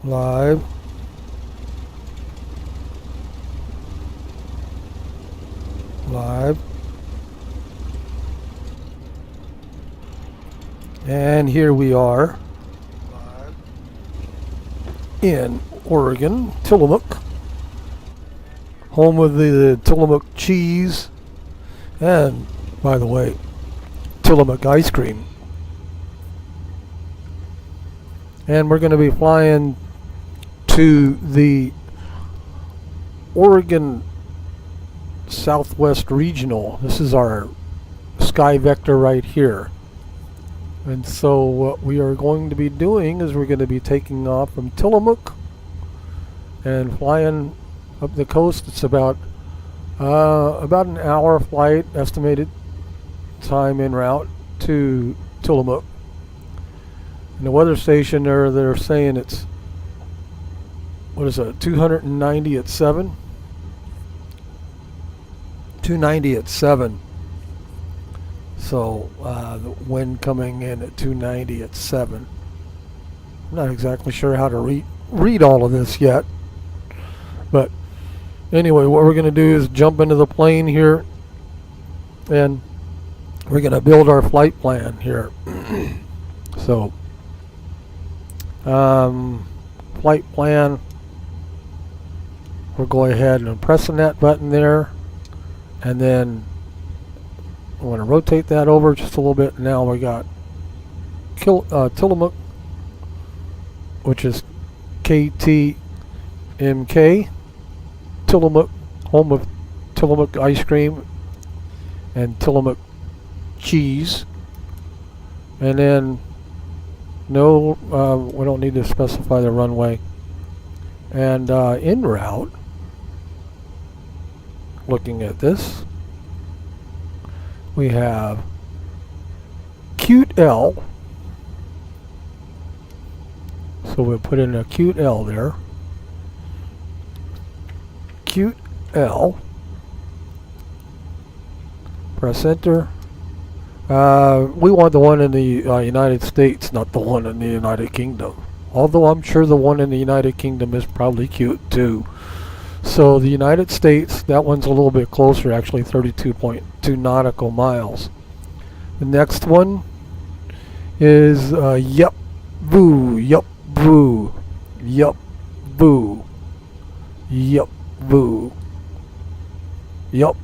Live. Live. And here we are in Oregon, Tillamook, home of the Tillamook cheese, and, by the way, Tillamook ice cream. And we're going to be flying to the Oregon Southwest Regional. This is our sky vector right here. And so what we are going to be doing is we're going to be taking off from Tillamook and flying up the coast. It's about an hour flight, estimated time en route to Tillamook. And the weather station there, they're saying it's, what is it, 290 at 7? 290 at 7. So the wind coming in at 290 at 7. I'm not exactly sure how to read all of this yet. But anyway, what we're going to do is jump into the plane here. And we're going to build our flight plan here. So, flight plan. We'll go ahead and pressing that button there. And then I want to rotate that over just a little bit. Now we got Tillamook, which is KTMK. Tillamook, home of Tillamook ice cream and Tillamook cheese. And then, no, we don't need to specify the runway. And en route, looking at this, we have cute L. So we'll put in a cute L there. Cute L. Press enter. We want the one in the United States, not the one in the United Kingdom. Although I'm sure the one in the United Kingdom is probably cute too. So the United States, that one's a little bit closer, actually 32.2 nautical miles. The next one is yup, boo, yup, boo, yup, boo, yup, boo, yup,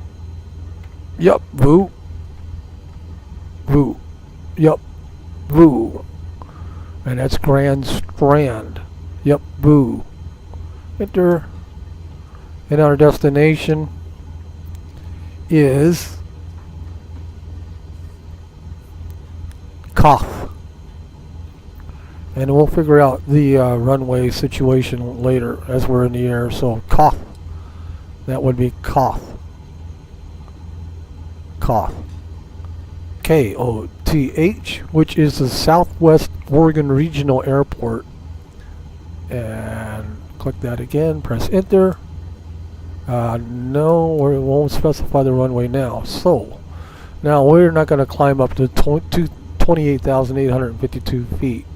yup, boo, boo, yup, boo. And that's Grand Strand. Yup, boo. Enter. And our destination is Koth. And we'll figure out the runway situation later as we're in the air. So Koth. That would be Koth. Koth. K-O-T-H, which is the Southwest Oregon Regional Airport. And click that again. Press enter. No, we won't specify the runway now. So, now we're not going to climb up to 28,852 feet.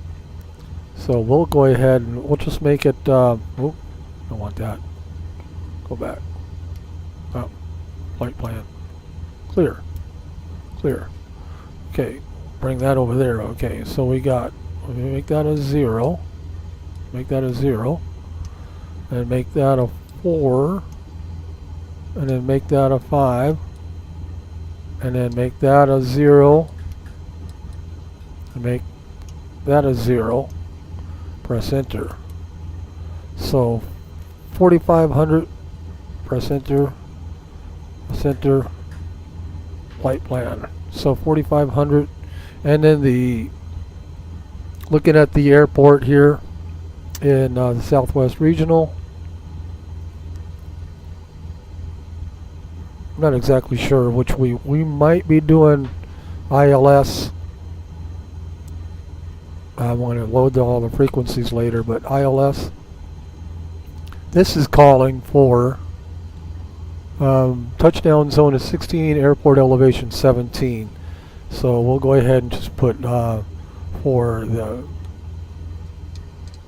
So we'll go ahead and we'll just make it, oh, don't want that. Go back. Oh, flight plan. Clear. Clear. Okay, bring that over there. Okay, so we make that a 0. Make that a 0. And make that a 4. And then make that a 5, and then make that a 0, and make that a 0, press enter. So 4,500, press enter, flight plan. So 4,500, and then looking at the airport here in the Southwest Regional. I'm not exactly sure which we might be doing ILS. I want to load all the frequencies later, but ILS. This is calling for touchdown zone is 16, airport elevation 17. So we'll go ahead and just put for the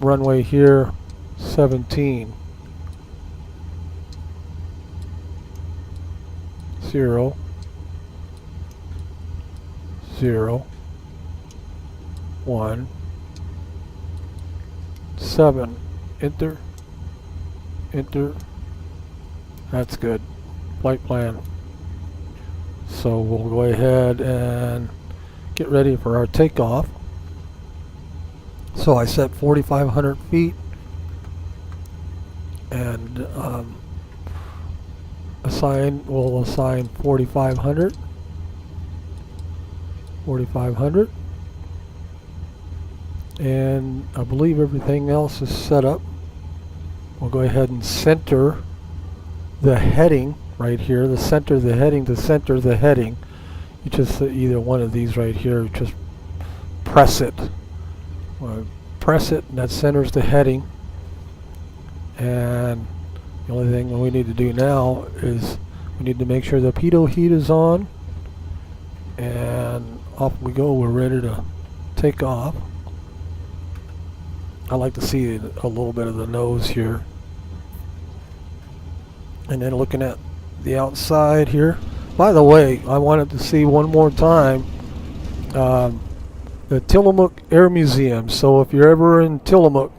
runway here 17, 0, 0, 1, 7. Enter, enter. That's good. Flight plan. So we'll go ahead and get ready for our takeoff. So I set 4,500 feet and we'll assign 4,500. 4,500. And I believe everything else is set up. We'll go ahead and center the heading right here, the center of the heading, to center the heading. You just either one of these right here, just press it. Press it, and that centers the heading. And the only thing we need to do now is we need to make sure the pitot heat is on, and off we go. We're ready to take off. I like to see a little bit of the nose here. And then looking at the outside here. By the way, I wanted to see one more time the Tillamook Air Museum. So if you're ever in Tillamook,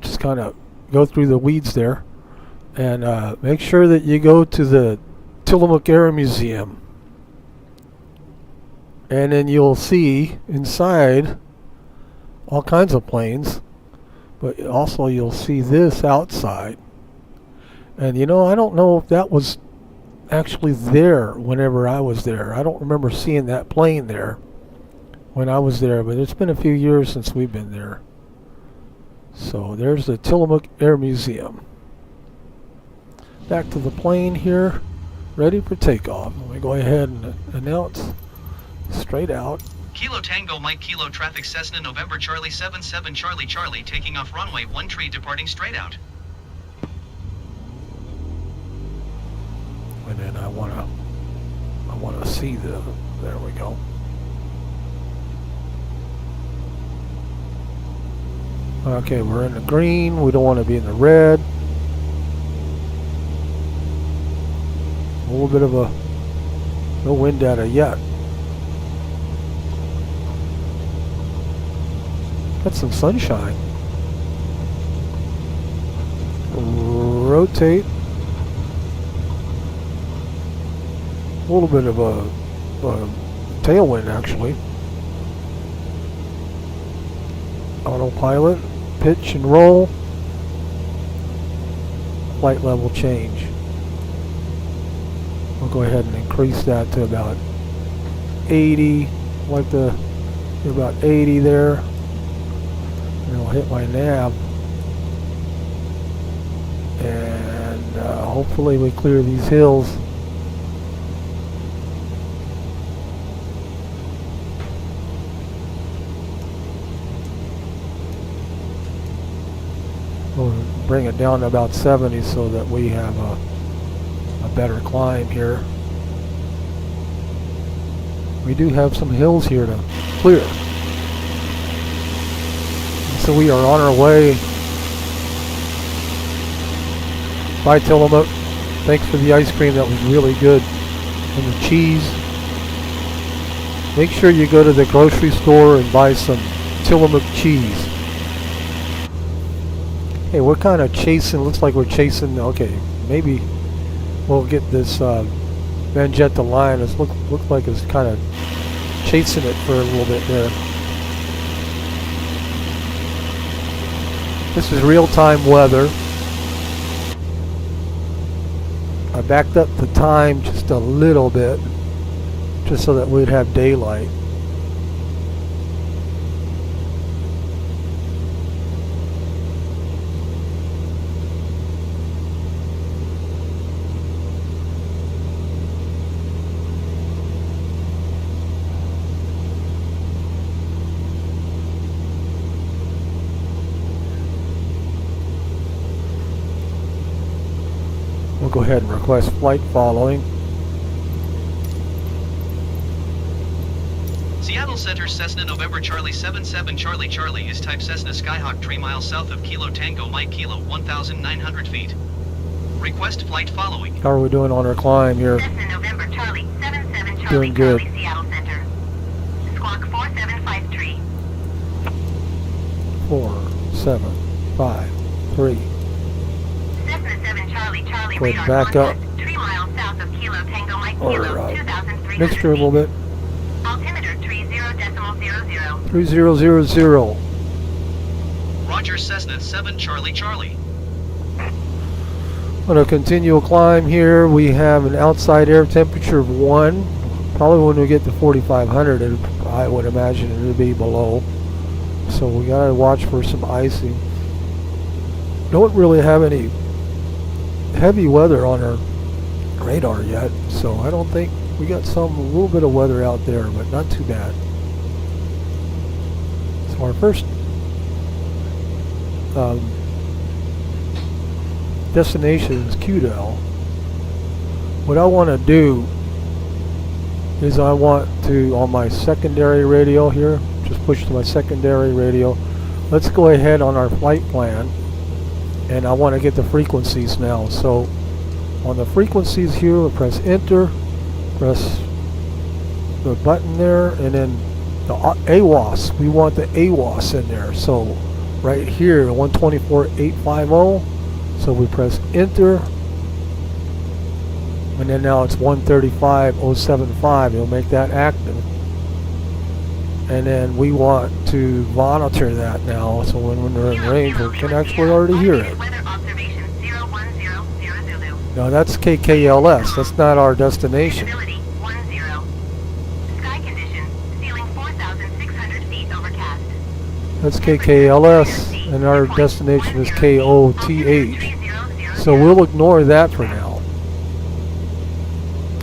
just kind of go through the weeds there and make sure that you go to the Tillamook Air Museum. And then you'll see inside all kinds of planes, but also you'll see this outside. And you know, I don't know if that was actually there whenever I was there. I don't remember seeing that plane there when I was there, but it's been a few years since we've been there. So there's the Tillamook Air Museum. Back to the plane here, ready for takeoff. Let me go ahead and announce. Straight out. Kilo Tango Mike Kilo traffic Cessna November Charlie 77 Charlie Charlie taking off runway 13 departing straight out. And then I wanna see there we go. Okay, we're in the green. We don't want to be in the red. A little bit of no wind data yet. Got some sunshine. Rotate. A little bit of a tailwind actually. Autopilot, pitch and roll. Flight level change. We'll go ahead and increase that to about 80. Like the about 80 there. And I'll hit my nav, and hopefully we clear these hills. We'll bring it down to about 70 so that we have a better climb here. We do have some hills here to clear. So we are on our way. Bye Tillamook. Thanks for the ice cream, that was really good. And the cheese. Make sure you go to the grocery store and buy some Tillamook cheese. Hey, we're kind of chasing, looks like we're chasing, okay, maybe we'll get this Vanjetta line. It looks like it's kind of chasing it for a little bit there. This is real-time weather. I backed up the time just a little bit, just so that we'd have daylight. We'll go ahead and request flight following. Seattle Center Cessna November Charlie 77 Charlie Charlie is type Cessna Skyhawk 3 miles south of Kilo Tango Mike Kilo 1,900 feet. Request flight following. How are we doing on our climb here? Cessna November Charlie 77 Charlie Doing good. Charlie Seattle Center. Squawk 4753. 4753. Cessna 7 Charlie Charlie Go ahead radar and back up. contact 3 miles south of Kilo Tango Mike Kilo Alright. 2,300 Mixed her a little bit. Altimeter 30.00. 3000. Roger Cessna 7 Charlie Charlie. On a continual climb here, we have an outside air temperature of 1. Probably when we get to 4,500, I would imagine it would be below. So we gotta watch for some icing. Don't really have any heavy weather on our radar yet, so I don't think we got a little bit of weather out there, but not too bad. So our first destination is Q1000. What I want to do is I want to, on my secondary radio here, just push to my secondary radio. Let's go ahead on our flight plan, and I want to get the frequencies now. So on the frequencies here, we'll press enter, press the button there, and then the AWOS. We want the AWOS in there. So right here, 124.850. So we press enter, and then now it's 135.075. It'll make that active. And then we want to monitor that now, so when we're in range, we can actually already hear it. Weather observation 0100 Zulu. Now that's KKLS, that's not our destination. Visibility 10. Sky condition, ceiling 4,600 feet overcast. That's KKLS, and our destination is KOTH. So we'll ignore that for now.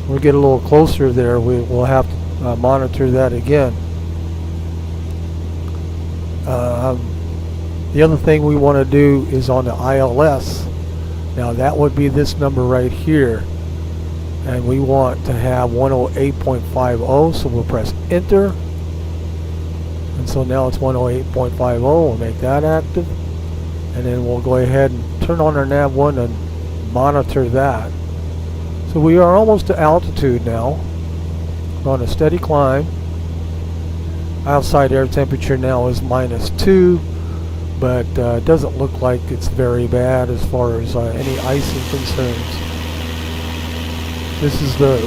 We'll get a little closer there, we'll have to monitor that again. The other thing we want to do is on the ILS. Now that would be this number right here, and we want to have 108.50, so we'll press enter, and so now it's 108.50. We'll make that active, and then we'll go ahead and turn on our nav 1 and monitor that. So we are almost to altitude now. We're on a steady climb. Outside air temperature now is -2, but it doesn't look like it's very bad as far as any icing concerns. This is the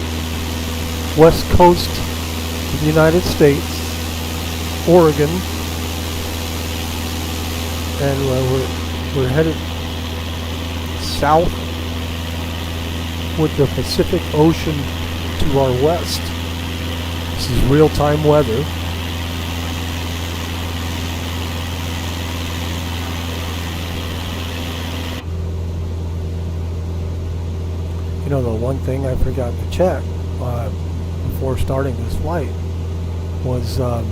west coast of the United States, Oregon, and we're headed south with the Pacific Ocean to our west. This is real-time weather. You know, the one thing I forgot to check before starting this flight was I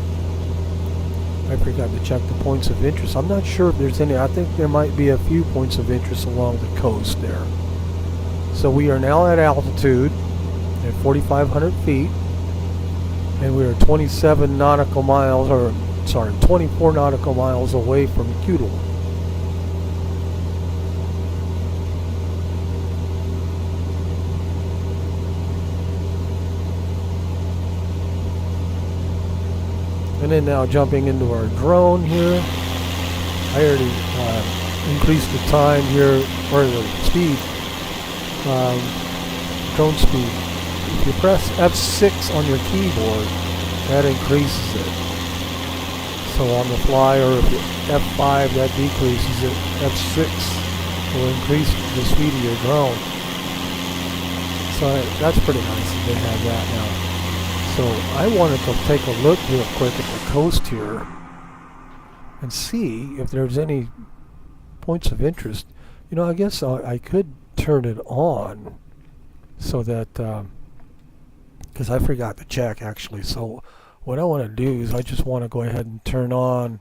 forgot to check the points of interest. I'm not sure if there's any. I think there might be a few points of interest along the coast there. So we are now at altitude at 4,500 feet, and we are 27 nautical miles, or sorry, 24 nautical miles away from Q1000. And then now jumping into our drone here. I already increased the time here, or the speed, drone speed. If you press F6 on your keyboard, that increases it. So on the fly, or if you F5, that decreases it. F6 will increase the speed of your drone. So that's pretty nice that they have that now. So I wanted to take a look real quick at the coast here and see if there's any points of interest. You know, I guess I could turn it on so that, because I forgot to check actually. So what I want to do is I just want to go ahead and turn on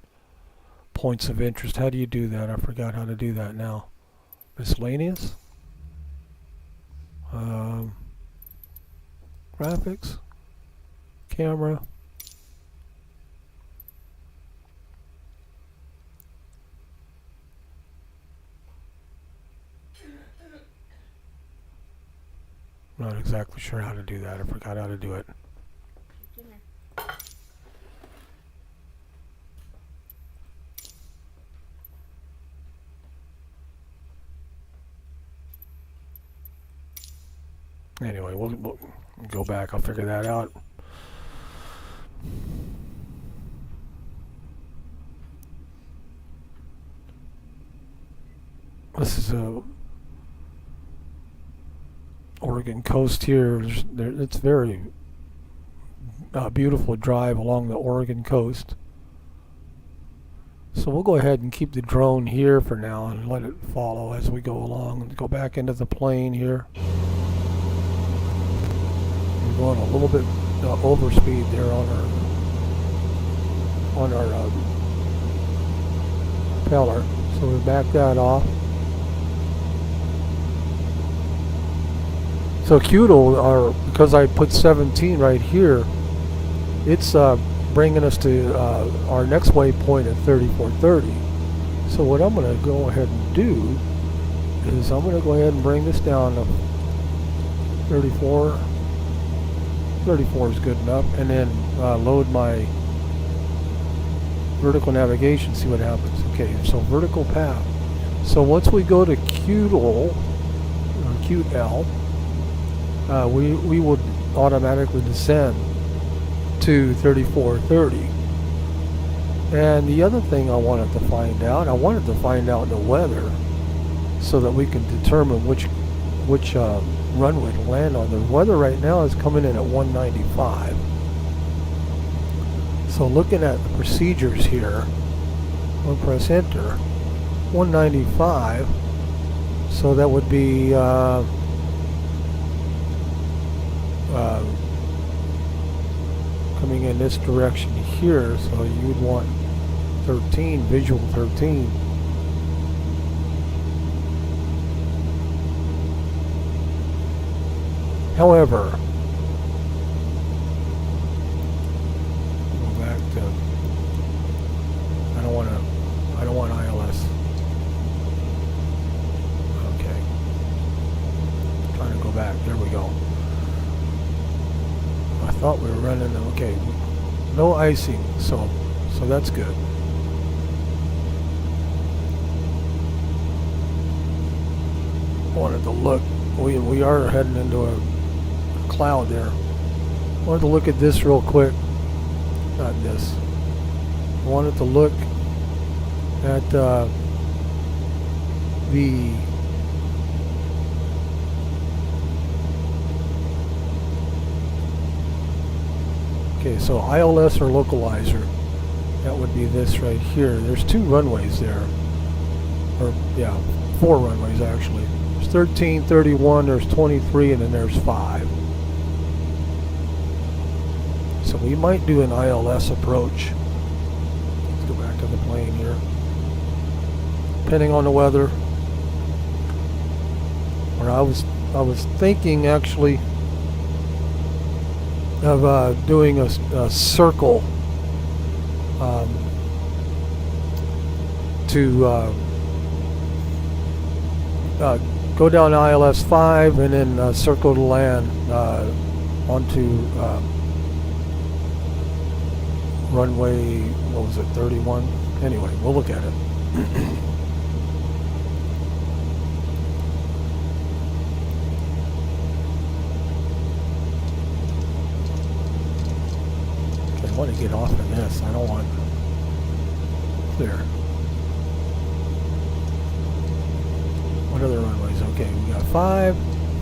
points of interest. How do you do that? I forgot how to do that now. Miscellaneous. Graphics. Camera. I'm not exactly sure how to do that. I forgot how to do it. Anyway, we'll go back. I'll figure that out. This is a Oregon coast here. It's very beautiful drive along the Oregon coast. So we'll go ahead and keep the drone here for now and let it follow as we go along. And go back into the plane here. We're going a little bit overspeed there on our propeller. So we back that off. So Qdel, because I put 17 right here, it's bringing us to our next waypoint at 3430. So what I'm going to go ahead and do is I'm going to go ahead and bring this down to 34. 34 is good enough, and then load my vertical navigation, see what happens. Okay, so vertical path. So once we go to Qdel, or Qdel, we would automatically descend to 3430. And the other thing I wanted to find out the weather so that we can determine which runway to land on. The weather right now is coming in at 195. So looking at the procedures here, we'll press enter. 195, so that would be coming in this direction here, so you would want 13, visual 13. However, go back to, I don't want ILS. Okay. Trying to go back. There we go. I thought we were running, okay, no icing, so that's good. Wanted to look, we are heading into a cloud there. Wanted to look at this real quick. Not this. Wanted to look at the okay, so ILS or localizer, that would be this right here. There's 2 runways there, or yeah, 4 runways actually. There's 13, 31, there's 23, and then there's 5. So we might do an ILS approach. Let's go back to the plane here. Depending on the weather. Or I was thinking actually of doing a circle to go down ILS 5 and then circle to land onto runway, what was it, 31? Anyway, we'll look at it. Okay, I want to get off of this. I don't want clear. What other runways? Okay, we got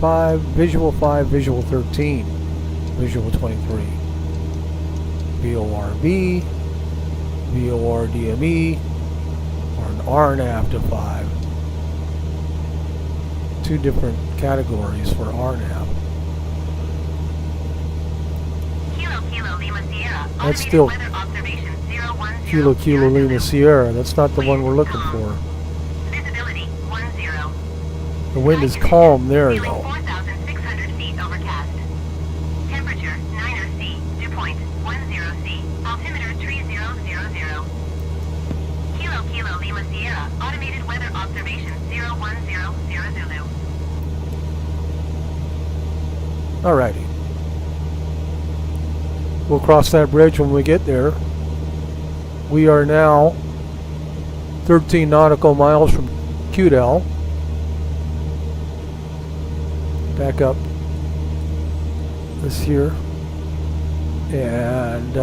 5, visual 5, visual 13, visual 23. VORB, VORDME, or an RNAV to 5. 2 different categories for RNAV. Kilo Lima Sierra. That's still Weather observation 010. Kilo Lima Sierra. That's not the one we're looking for. Visibility 10. The wind is calm there Feeling though. 4,600 feet overcast. Temperature 90 C. Dew point 10 C. Altimeter 3000. Kilo Lima Sierra. Automated weather observation 010 Zulu. Alrighty. We'll cross that bridge when we get there. We are now 13 nautical miles from Cudell. Back up this here. And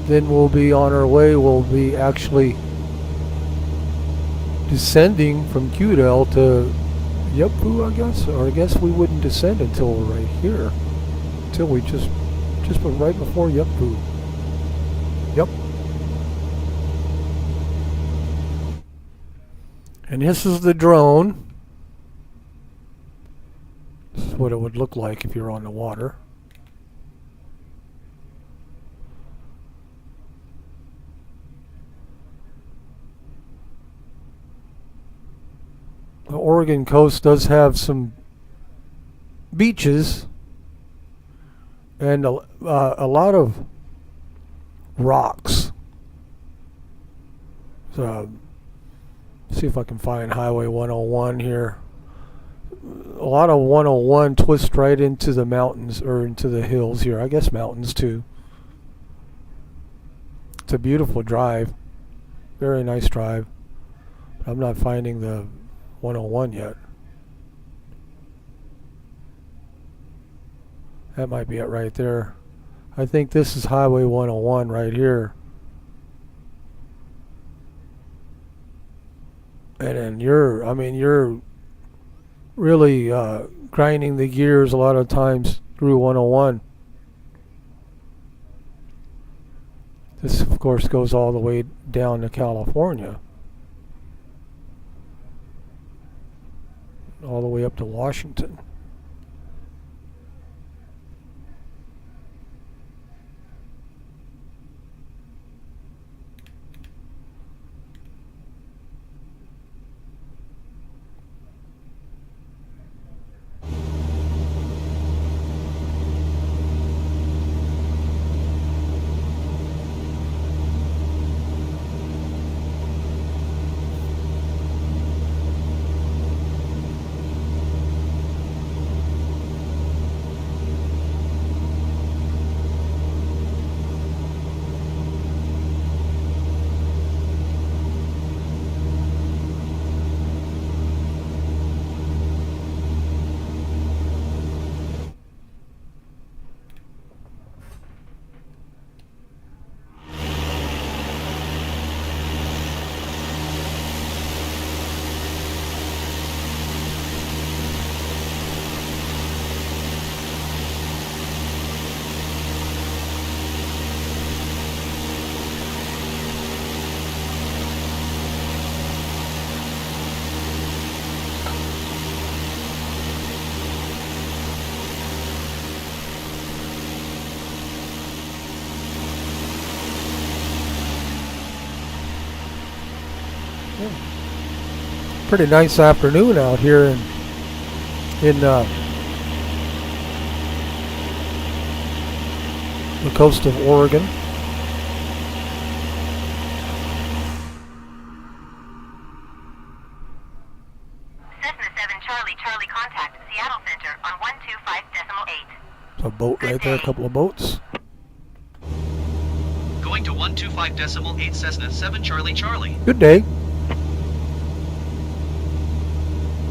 then we'll be on our way. We'll be actually descending from Cudell to Yepfu, I guess. Or I guess we wouldn't descend until right here. Until we just went right before Yepfu. Yep. And this is the drone. This is what it would look like if you're on the water. The Oregon coast does have some beaches and a lot of rocks. So, see if I can find Highway 101 here. A lot of 101 twists right into the mountains, or into the hills here. I guess mountains too. It's a beautiful drive. Very nice drive. I'm not finding the 101 yet. That might be it right there. I think this is Highway 101 right here. And then you're really grinding the gears a lot of times through 101. This, of course, goes all the way down to California. All the way up to Washington. Pretty nice afternoon out here in the coast of Oregon. Cessna 7 Charlie, Charlie contact Seattle Center on 125.8. A boat right there, a couple of boats. Going to 125.8 Cessna 7 Charlie Charlie. Good day.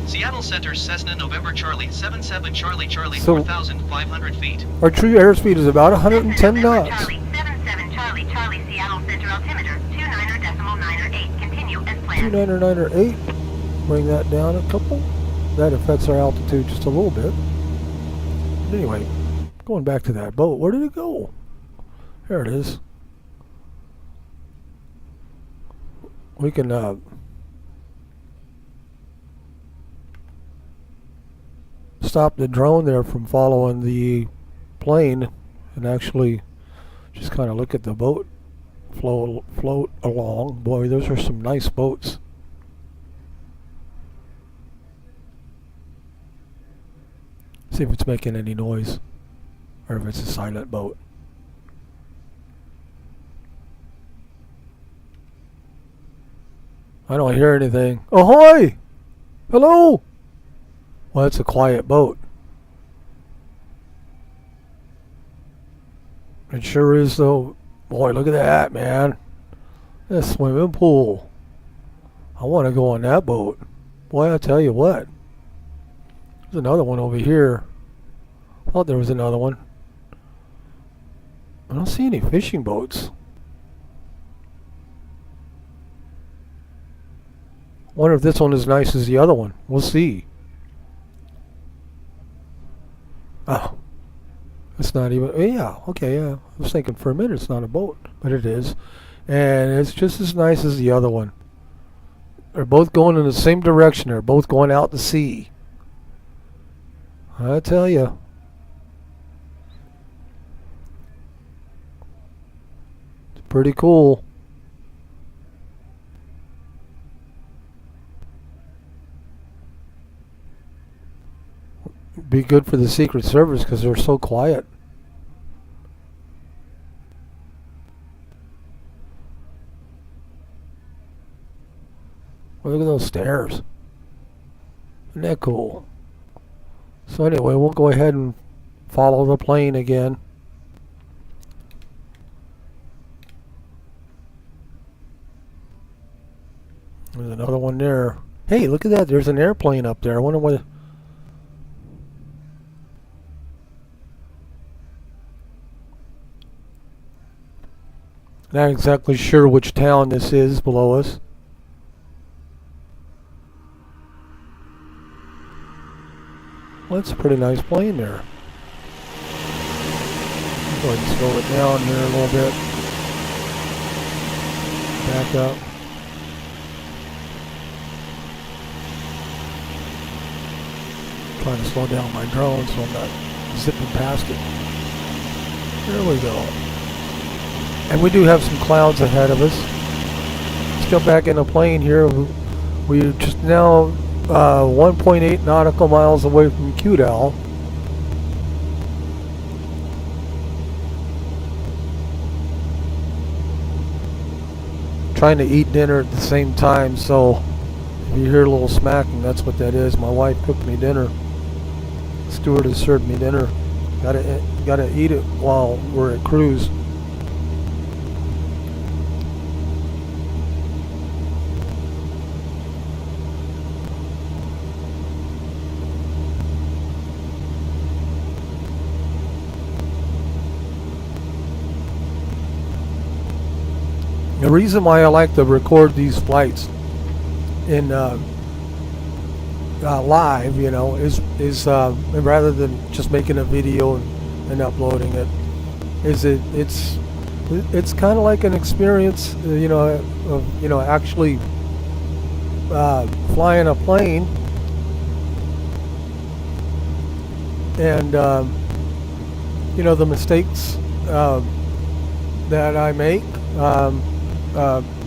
Seattle Center Cessna November Charlie 77 Charlie Charlie So- 4,500 feet. Our true airspeed is about 110 November knots. Charlie 77 Charlie, Charlie Seattle Center altimeter 29.908. Continue as planned. 299 Bring that down a couple. That affects our altitude just a little bit. But anyway, going back to that boat, where did it go? There it is. We can stop the drone there from following the plane and actually just kind of look at the boat float along. Boy, those are some nice boats. See if it's making any noise or if it's a silent boat. I don't hear anything. Ahoy! Hello! Well, it's a quiet boat. It sure is though. Boy, look at that, man. That swimming pool. I want to go on that boat. Boy, I tell you what. There's another one over here. I thought there was another one. I don't see any fishing boats. Wonder if this one is as nice as the other one. We'll see. Oh. It's not even... Yeah, okay, yeah. I was thinking for a minute it's not a boat. But it is. And it's just as nice as the other one. They're both going in the same direction. They're both going out to sea. I tell you. It's pretty cool. Be good for the Secret Service because they're so quiet. Well, look at those stairs. Isn't that cool? So anyway, we'll go ahead and follow the plane again. There's another one there. Hey, look at that. There's an airplane up there. I wonder what... Not exactly sure which town this is below us. Well, that's a pretty nice plane there. Go ahead and slow it down here a little bit. Back up. Trying to slow down my drone so I'm not zipping past it. There we go. And we do have some clouds ahead of us. Let's go back in the plane here. We're just now 1.8 nautical miles away from Qdal. Trying to eat dinner at the same time, so if you hear a little smacking, that's what that is. My wife cooked me dinner. Stewardess served me dinner. Gotta eat it while we're at cruise. The reason why I like to record these flights in live, you know, is rather than just making a video and uploading it, it's kind of like an experience, you know, of actually flying a plane, and you know, the mistakes that I make.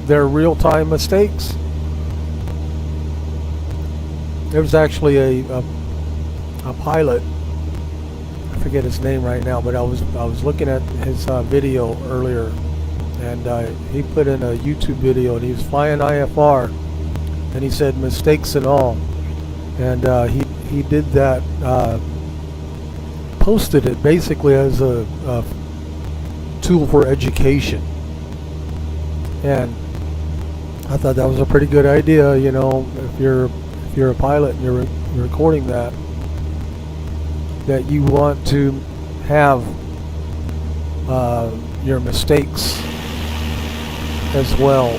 They're real-time mistakes. There was actually a pilot. I forget his name right now, but I was looking at his video earlier, and he put in a YouTube video, and he was flying IFR, and he said mistakes and all, and he did that, posted it basically as a tool for education. And I thought that was a pretty good idea, you know, if you're a pilot and you're recording that you want to have your mistakes as well,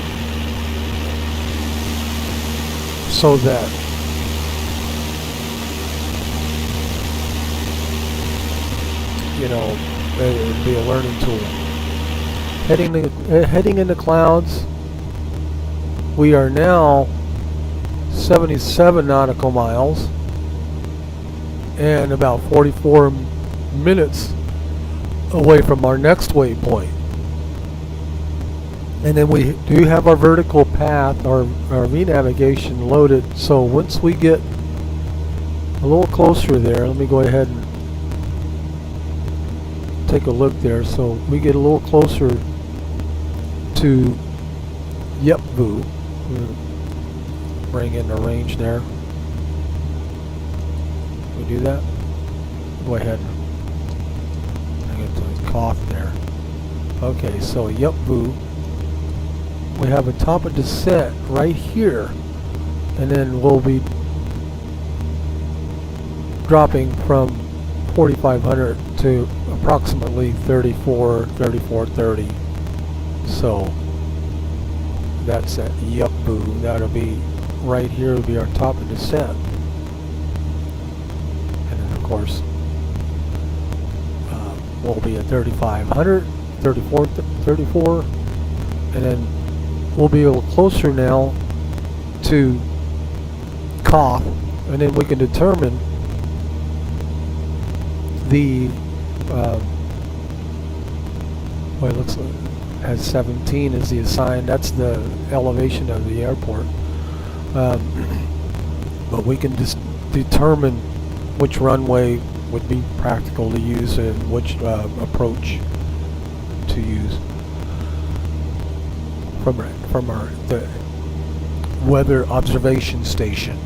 so that you know it would be a learning tool. Heading in the clouds, we are now 77 nautical miles and about 44 minutes away from our next waypoint. And then we do have our vertical path, our V-navigation loaded, so once we get a little closer there, let me go ahead and take a look there. So we get a little closer to Yepvu. Bring in the range there. We do that. Go ahead. I get the cough there. Okay, so yep, boo. We have a top of descent right here, and then we'll be dropping from 4,500 to approximately 3430. So that's at yep, boo. That'll be right here. Will be our top of descent, and then of course we'll be at 3,500, 34, and then we'll be a little closer now to Takeoff, and then we can determine the well, it looks like as 17 is the assigned. That's the elevation of the airport, but we can just determine which runway would be practical to use and which approach to use from the weather observation station.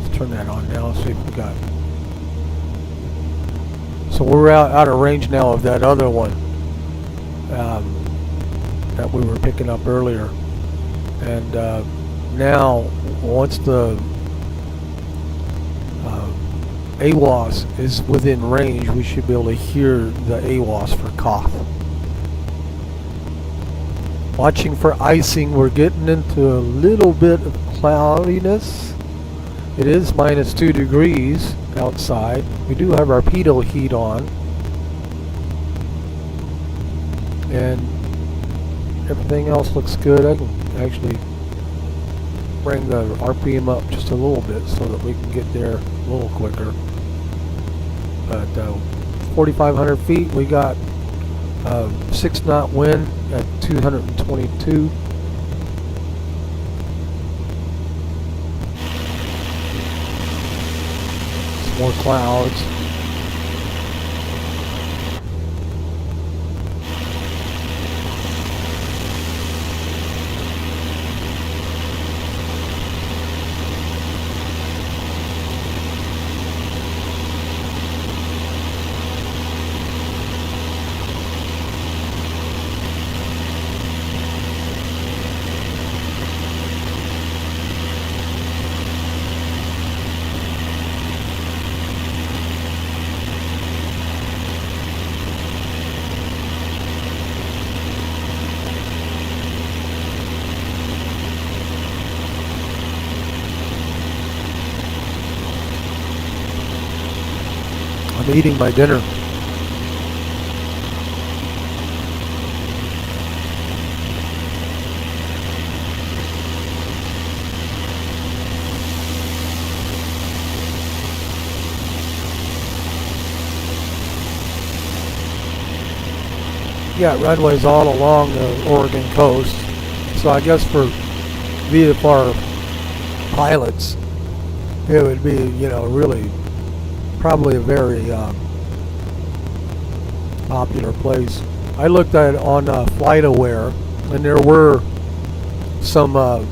Let's turn that on now. See if we got. So we're out of range now of that other one that we were picking up earlier, and now once the AWOS is within range, we should be able to hear the AWOS for cough. Watching for icing. We're getting into a little bit of cloudiness. It is -2 degrees outside. We do have our pitot heat on, and everything else looks good. I can actually bring the RPM up just a little bit so that we can get there a little quicker. But 4,500 feet, we got 6-knot wind at 222. Some more clouds. I'm eating my dinner. Yeah, runways all along the Oregon coast. So I guess for VFR pilots, it would be, you know, really probably a very popular place. I looked at it on FlightAware, and there were some a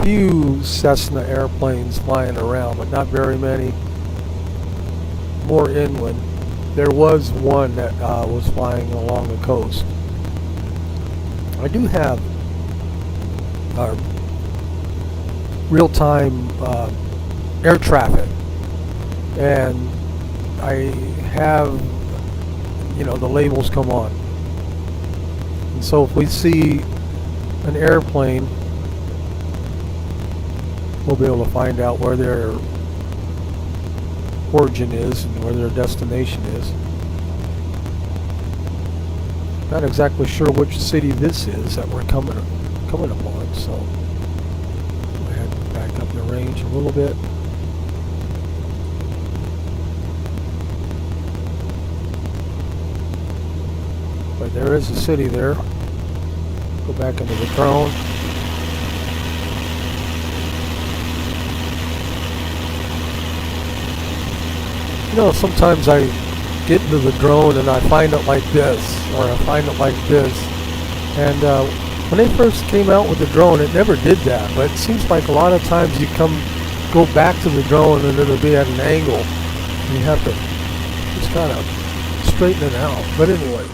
few Cessna airplanes flying around, but not very many. More inland. There was one that was flying along the coast. I do have real-time air traffic, and I have, you know, the labels come on. And so if we see an airplane, we'll be able to find out where their origin is and where their destination is. Not exactly sure which city this is that we're coming upon, so go ahead and back up the range a little bit. But there is a city there. Go back into the drone. You know, sometimes I get into the drone and I find it like this, or I find it like this. And when they first came out with the drone, it never did that. But it seems like a lot of times you go back to the drone and it'll be at an angle. And you have to Just kind of straighten it out. But anyway,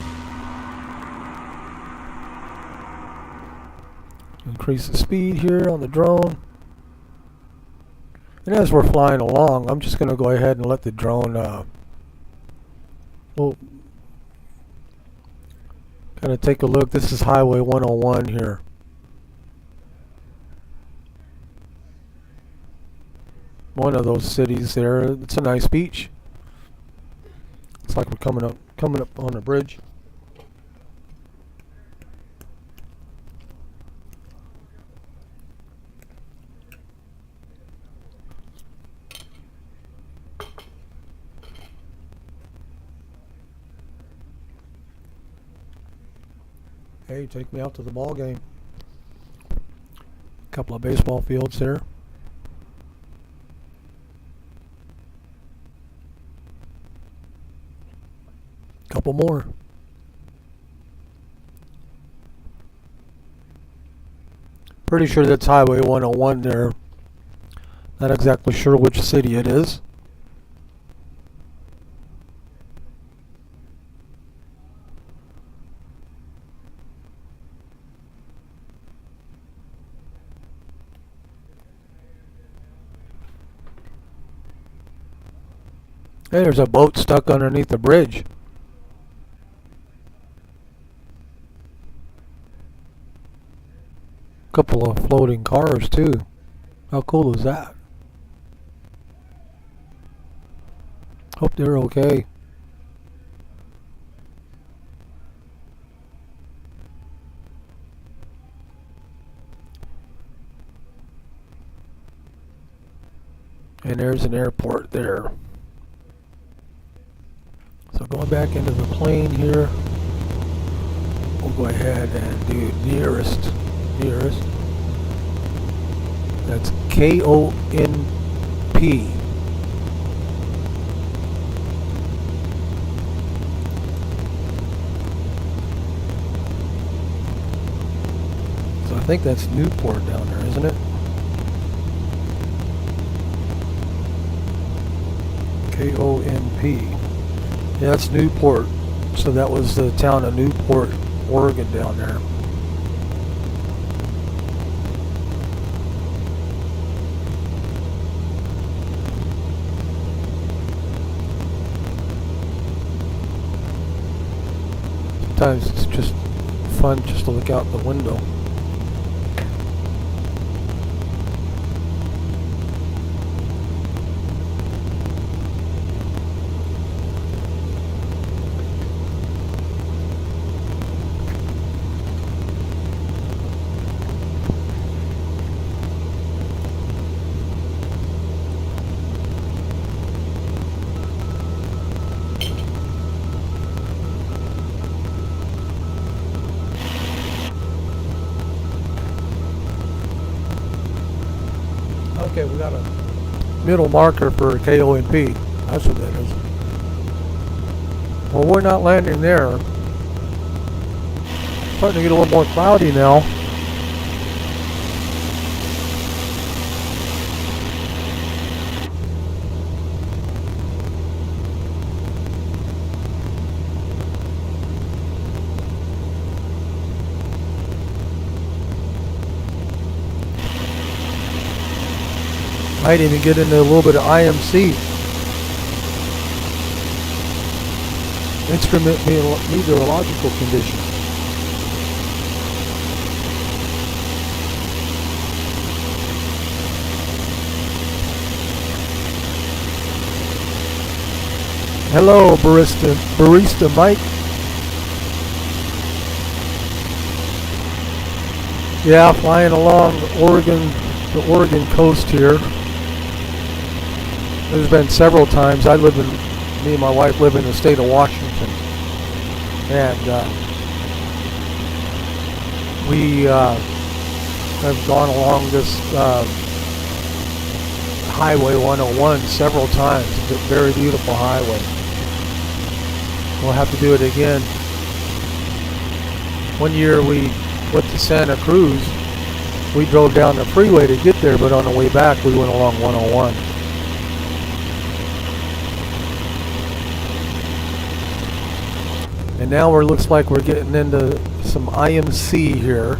increase the speed here on the drone. And as we're flying along, I'm just going to go ahead and let the drone well, kind of take a look. This is Highway 101 here. One of those cities there. It's a nice beach. Looks like we're coming up on a bridge. Hey, take me out to the ball game. A couple of baseball fields there. Couple more. Pretty sure that's Highway 101 there. Not exactly sure which city it is. Hey, there's a boat stuck underneath the bridge. Couple of floating cars too. How cool is that? Hope they're okay. And there's an airport there. So going back into the plane here, we'll go ahead and do nearest. That's KONP. So I think that's Newport down there, isn't it? KONP. Yeah, that's Newport. So that was the town of Newport, Oregon down there. Sometimes it's just fun just to look out the window. Okay, we got a middle marker for KONP. That's what that is. Well, we're not landing there. Starting to get a little more cloudy now. Might even get into a little bit of IMC. Instrument meteorological conditions. Hello, barista Mike. Yeah, flying along the Oregon coast here. There's been several times. Me and my wife live in the state of Washington, and we have gone along this Highway 101 several times. It's a very beautiful highway. We'll have to do it again. One year we went to Santa Cruz. We drove down the freeway to get there, but on the way back we went along 101. And now it looks like we're getting into some IMC here.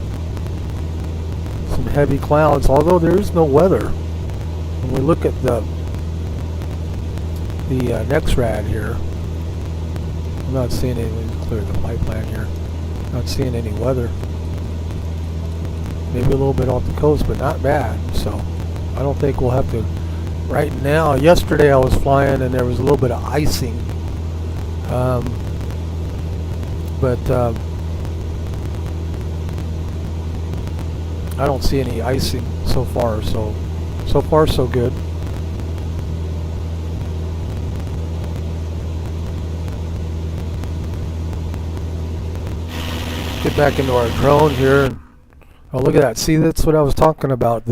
Some heavy clouds, although there is no weather. When we look at the next rad here, I'm not seeing any. Let me clear the flight plan here. Not seeing any weather. Maybe a little bit off the coast, but not bad. So I don't think we'll have to. Right now, yesterday I was flying and there was a little bit of icing. I don't see any icing so far. So far so good. Get back into our drone here. Oh, look at that! See, that's what I was talking about.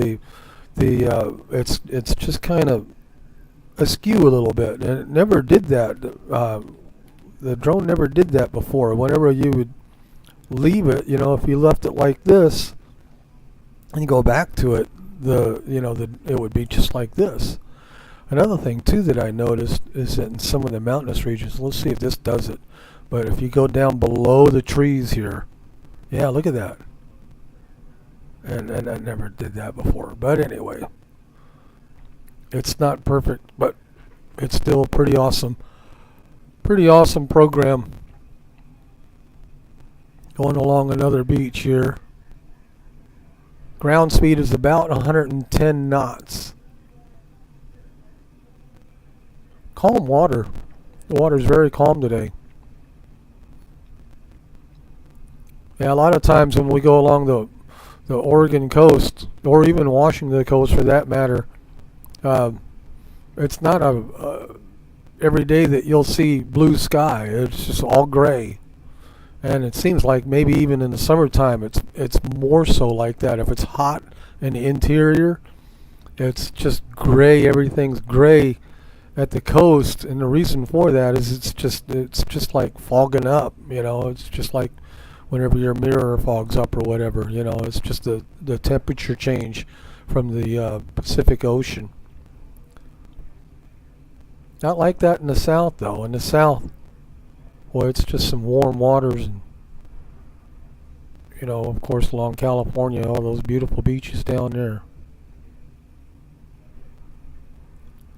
It's just kind of askew a little bit, and it never did that. The drone never did that before. Whenever you would leave it, if you left it like this and you go back to it, it would be just like this. Another thing too that I noticed is that in some of the mountainous regions, let's see if this does it. But if you go down below the trees here, yeah, look at that. And I never did that before. But anyway, it's not perfect, but it's still pretty awesome. Pretty awesome program. Going along another beach here. Ground speed is about 110 knots. Calm water. The water's very calm today. Yeah, a lot of times when we go along the Oregon coast, or even Washington coast for that matter, it's not every day that you'll see blue sky. It's just all gray. And it seems like maybe even in the summertime it's more so like that. If it's hot in the interior, it's just gray. Everything's gray at the coast, and the reason for that is it's just like fogging up. It's just like whenever your mirror fogs up or whatever. It's just the temperature change from the Pacific Ocean. Not like that in the south, though. In the south, well, it's just some warm waters, and of course, along California, all those beautiful beaches down there.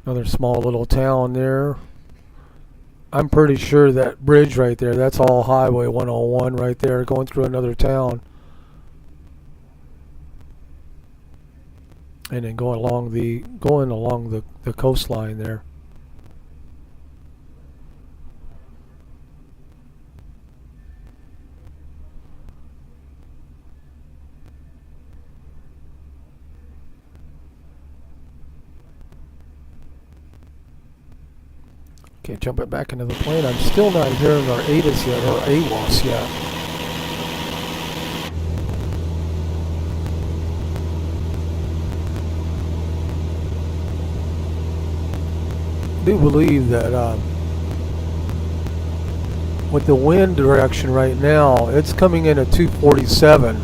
Another small little town there. I'm pretty sure that bridge right there, that's all Highway 101 right there, going through another town. And then going along the coastline there. Okay, jumping back into the plane. I'm still not hearing our ATIS yet, or AWOS yet. I do believe that with the wind direction right now, it's coming in at 247.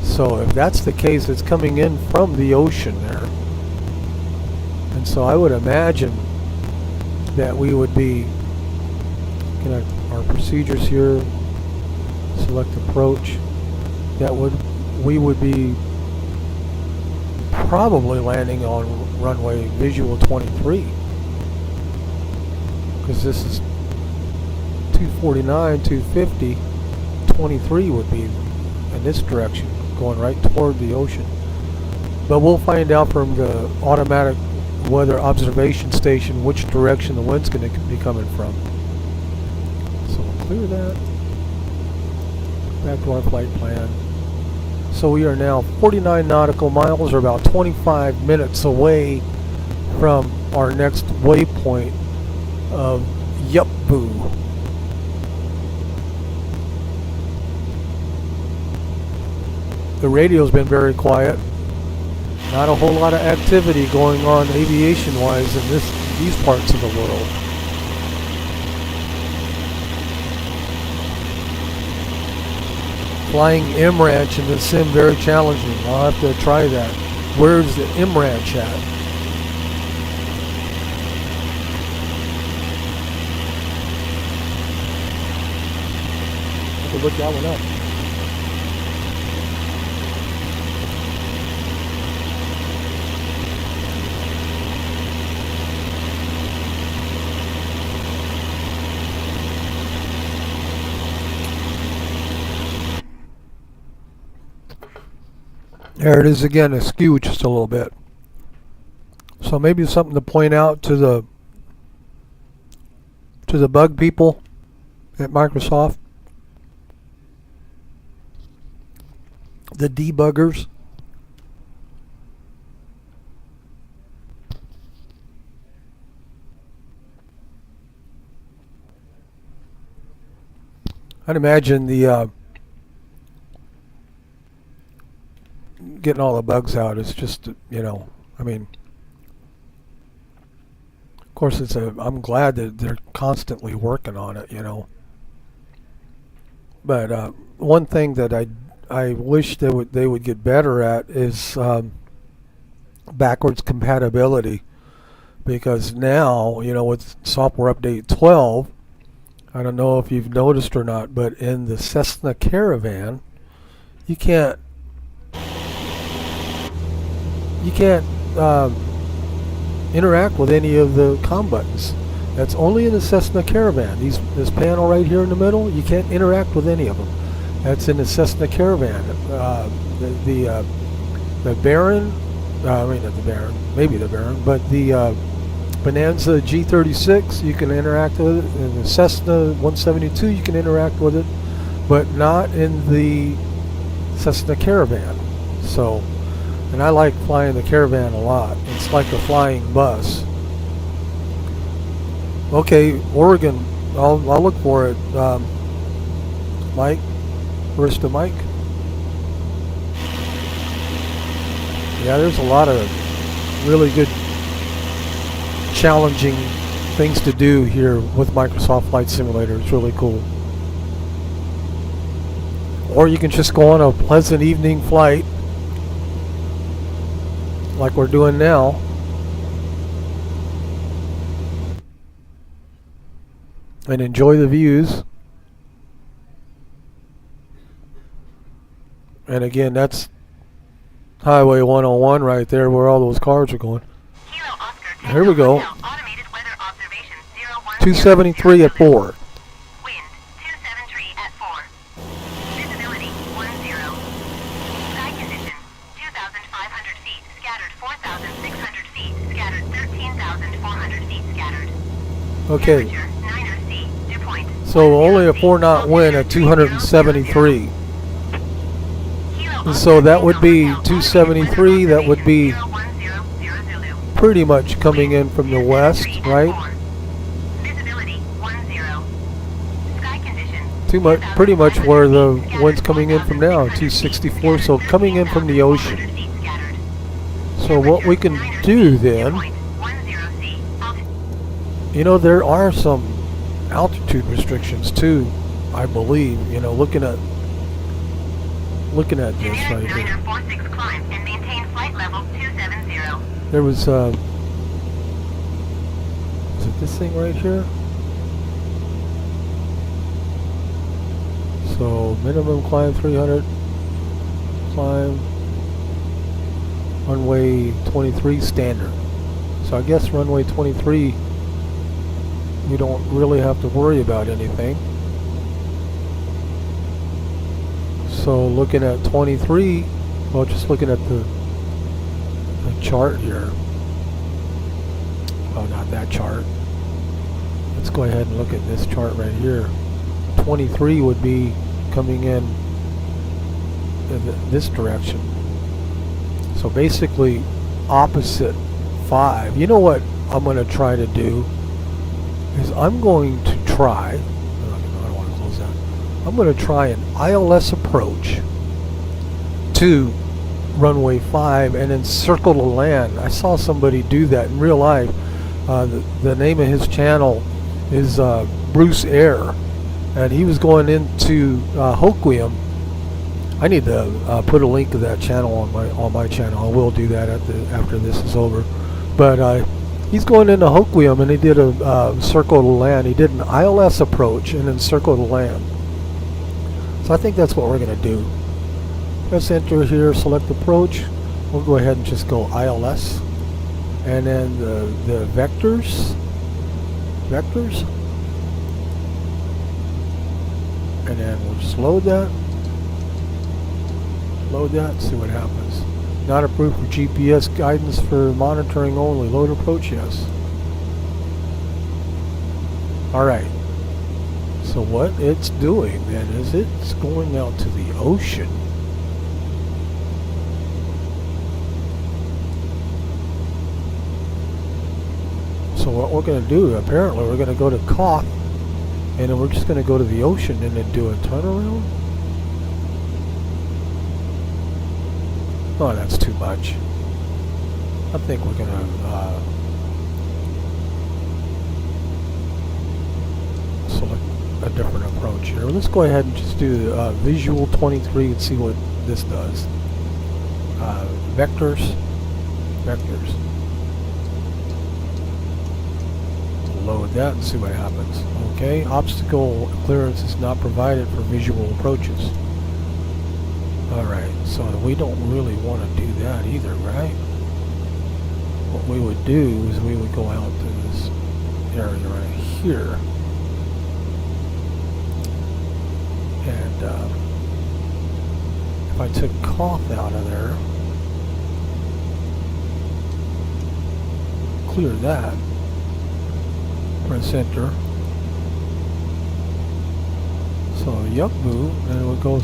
So if that's the case, it's coming in from the ocean there. And so I would imagine that we would be looking at our procedures here, select approach, we would be probably landing on runway visual 23, because this is 249, 250, 23 would be in this direction, going right toward the ocean. But we'll find out from the automatic weather observation station which direction the wind's going to be coming from. So we'll clear that. Back to our flight plan. So we are now 49 nautical miles, or about 25 minutes away from our next waypoint of Yupbu. The radio's been very quiet. Not a whole lot of activity going on aviation-wise in these parts of the world. Flying M-Ranch in the sim, very challenging. I'll have to try that. Where's the M-Ranch at? have to look that one up. There it is again, askew just a little bit. So maybe something to point out to the bug people at Microsoft, the debuggers. I'd imagine the getting all the bugs out is just, you know, I mean, of course I'm glad that they're constantly working on it, you know. But one thing that I wish they would get better at is backwards compatibility, because now, you know, with software update 12, I don't know if you've noticed or not, but in the Cessna Caravan, you can't interact with any of the COM buttons. That's only in the Cessna Caravan. This panel right here in the middle, you can't interact with any of them. That's in the Cessna Caravan. The Baron, I mean not the Baron, maybe the Baron, but the Bonanza G36, you can interact with it. In the Cessna 172, you can interact with it, but not in the Cessna Caravan. So, and I like flying the Caravan a lot. It's like a flying bus. Okay, Oregon, I'll look for it. Mike, Arista Mike. Yeah, there's a lot of really good, challenging things to do here with Microsoft Flight Simulator. It's really cool. Or you can just go on a pleasant evening flight like we're doing now. And enjoy the views. And again, that's Highway 101 right there where all those cars are going. Here we go. 273 at 4. Wind 273 at 4. Visibility 10. Sky condition 2,500 feet scattered 4,600 feet scattered 13,400 feet scattered. Okay. Temperature 9 C, dew point. So only a 4-knot wind at 273. And so that would be 273, that would be pretty much coming in from the west, right? Pretty much where the wind's coming in from now, 264, so coming in from the ocean. So what we can do then, you know, there are some altitude restrictions too, I believe, you know, looking at this right here. There was, is it this thing right here? So minimum climb 300, climb runway 23 standard. So I guess runway 23, we don't really have to worry about anything. So looking at 23, well, just looking at the chart here. Oh, not that chart. Let's go ahead and look at this chart right here. 23 would be coming in this direction. So basically opposite 5. You know what I'm going to try to do is I'm going to try, I don't want to close that. I'm going to try an ILS approach to runway 5 and then circle to land. I saw somebody do that in real life. The name of his channel is Bruce Air, and he was going into Hoquiam. I need to put a link to that channel on my channel. I will do that after this is over. But he's going into Hoquiam, and he did a circle to land. He did an ILS approach and then circle to land. So I think that's what we're going to do. Press enter here, select approach. We'll go ahead and just go ILS. And then the vectors. And then we'll just load that. See what happens. Not approved for GPS guidance for monitoring only. Load approach, yes. Alright. So what it's doing then is it's going out to the ocean. So what we're going to do, apparently we're going to go to Koth, and then we're just going to go to the ocean and then do a turnaround. Oh, that's too much. I think we're going to select a different approach here. Let's go ahead and just do visual 23 and see what this does. Vectors. Load that and see what happens. Okay, obstacle clearance is not provided for visual approaches. Alright, so we don't really want to do that either, right? What we would do is we would go out to this area right here. And if I took Koth out of there, clear that, press enter. So Yupbu, and it would go.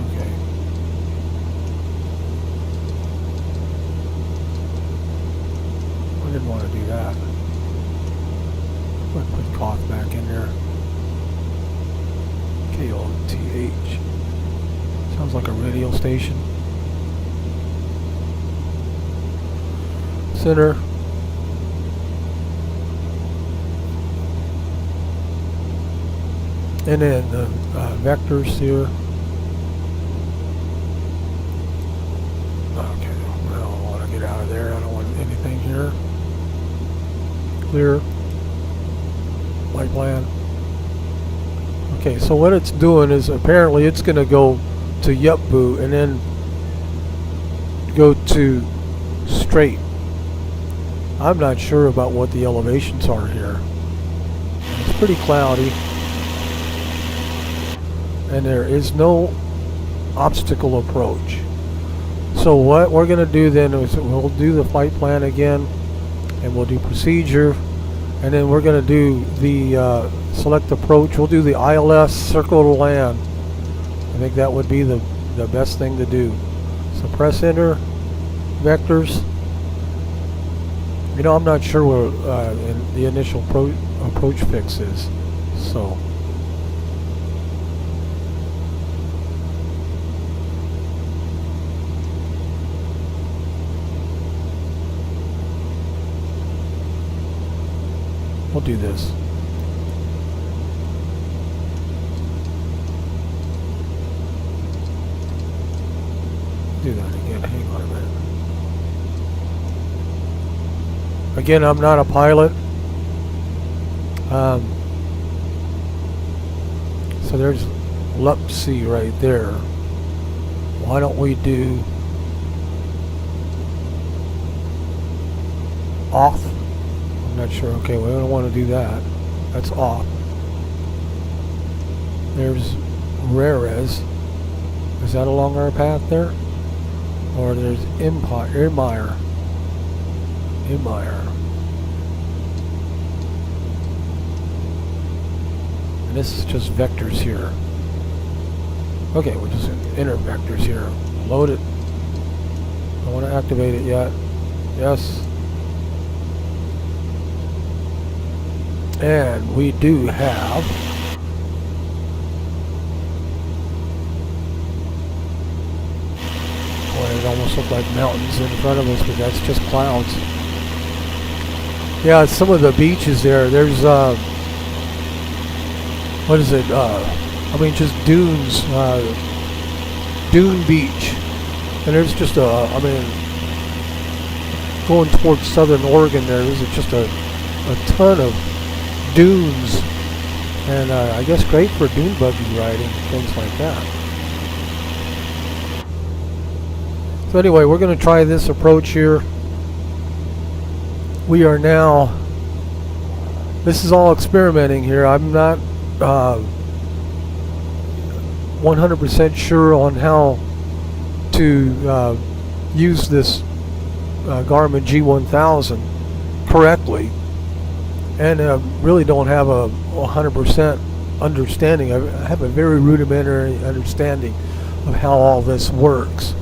Okay. I didn't want to do that. Let's put Koth back in there. KOTH. Sounds like a radio station. Center. And then the vectors here. Okay, I don't want to get out of there. I don't want anything here. Clear. Light plan. Okay, so what it's doing is apparently it's going to go to Yupbu and then go to straight. I'm not sure about what the elevations are here. It's pretty cloudy. And there is no obstacle approach. So what we're going to do then is we'll do the flight plan again, and we'll do procedure, and then we're going to do the select approach. We'll do the ILS circle to land. I think that would be the best thing to do. So press enter, vectors. You know, I'm not sure where the initial approach fix is. So we'll do this. Do that again. Hang on a minute. Again, I'm not a pilot. So there's Lupsi right there. Why don't we do off? I'm not sure. Okay, we don't want to do that. That's off. There's Rares. Is that along our path there? Or there's Empire. And this is just vectors here. Okay, we'll just enter vectors here. Load it. Don't want to activate it yet. Yes. And we do have it almost looked like mountains in front of us, but that's just clouds. Yeah, some of the beaches there. There's what is it? I mean, just dunes, Dune Beach, and there's just I mean, going towards southern Oregon, there's just a ton of dunes And I guess great for dune buggy riding, things like that. So anyway, we're going to try this approach here. We are now, this is all experimenting here. I'm not 100% sure on how to use this Garmin G1000 correctly, and really don't have a 100% understanding. I have a very rudimentary understanding of how all this works.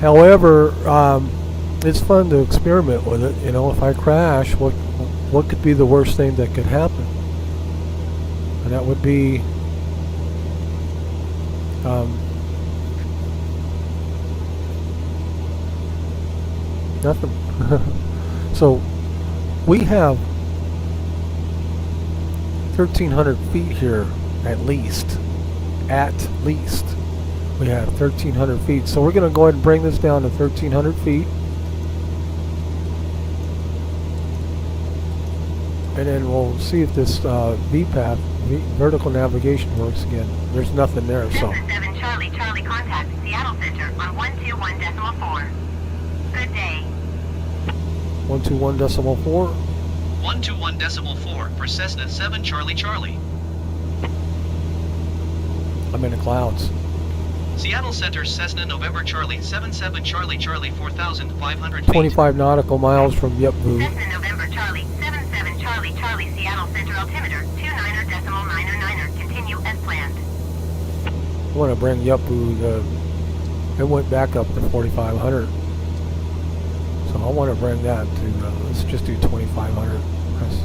However, it's fun to experiment with it. You know, if I crash, what could be the worst thing that could happen? And that would be nothing. So we have 1,300 feet here, at least. At least. We have 1,300 feet. So we're going to go ahead and bring this down to 1,300 feet. And then we'll see if this VPAP, vertical navigation, works again. There's nothing there, so. 7 Charlie, Charlie, contact Seattle Center on 121.4. Good day. 121.4. 121.4 for Cessna 7 Charlie, Charlie. I'm in the clouds. Seattle Center Cessna November Charlie 77 Charlie, Charlie 4,500 feet. 25 nautical miles from Yupbu. Cessna November Charlie 77 Charlie, Charlie, Seattle Center altimeter 29.999. Continue as planned. I want to bring Yupbu, it went back up to 4,500. So I want to bring that to, let's just do 2,500. Press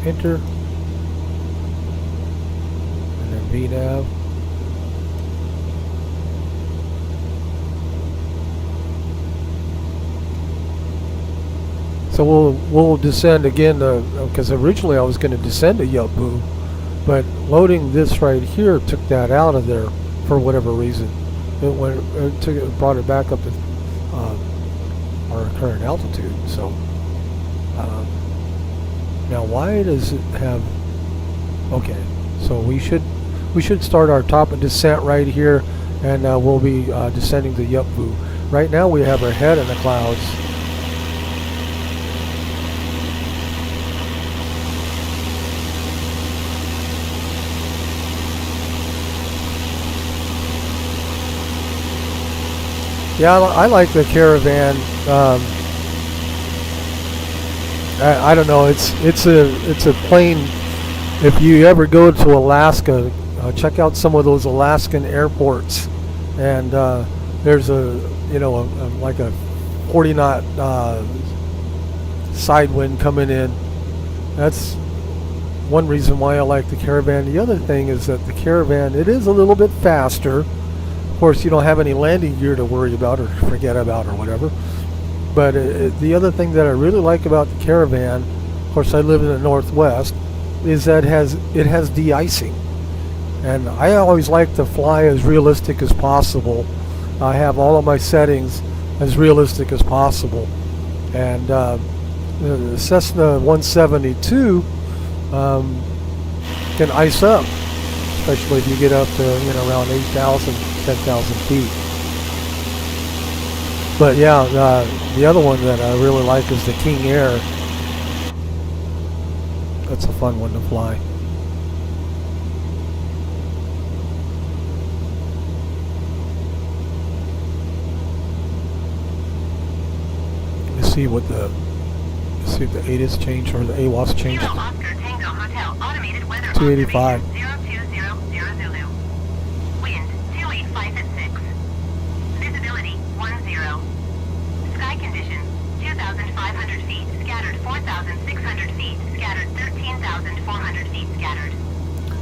enter. And then VNav. So we'll descend again, because originally I was going to descend to Yupbu, but loading this right here took that out of there for whatever reason. It brought it back up to our current altitude. So now why does it have? Okay, so we should start our top of descent right here, and we'll be descending to Yupbu. Right now we have our head in the clouds. Yeah, I like the Caravan. I don't know. It's a plane. If you ever go to Alaska, check out some of those Alaskan airports, and there's like a 40 knot side wind coming in. That's one reason why I like the Caravan. The other thing is that the Caravan, it is a little bit faster. Of course, you don't have any landing gear to worry about or forget about or whatever. But the other thing that I really like about the Caravan, of course I live in the Northwest, is that it has de-icing. And I always like to fly as realistic as possible. I have all of my settings as realistic as possible. And the Cessna 172 can ice up, especially if you get up to around 8,000, 10,000 feet. But yeah, the other one that I really like is the King Air. That's a fun one to fly. Let's see what if the ATIS changed or the AWAS changed. 285.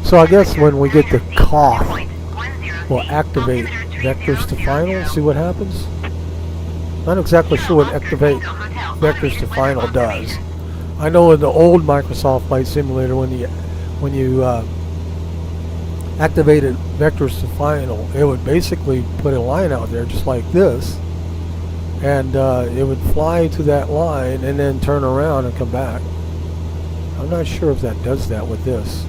So I guess when we get the cough, we'll activate vectors to final, see what happens. Not exactly sure what activate vectors to final does. I know in the old Microsoft Flight Simulator, when you activated vectors to final, it would basically put a line out there just like this, and it would fly to that line and then turn around and come back. I'm not sure if that does that with this.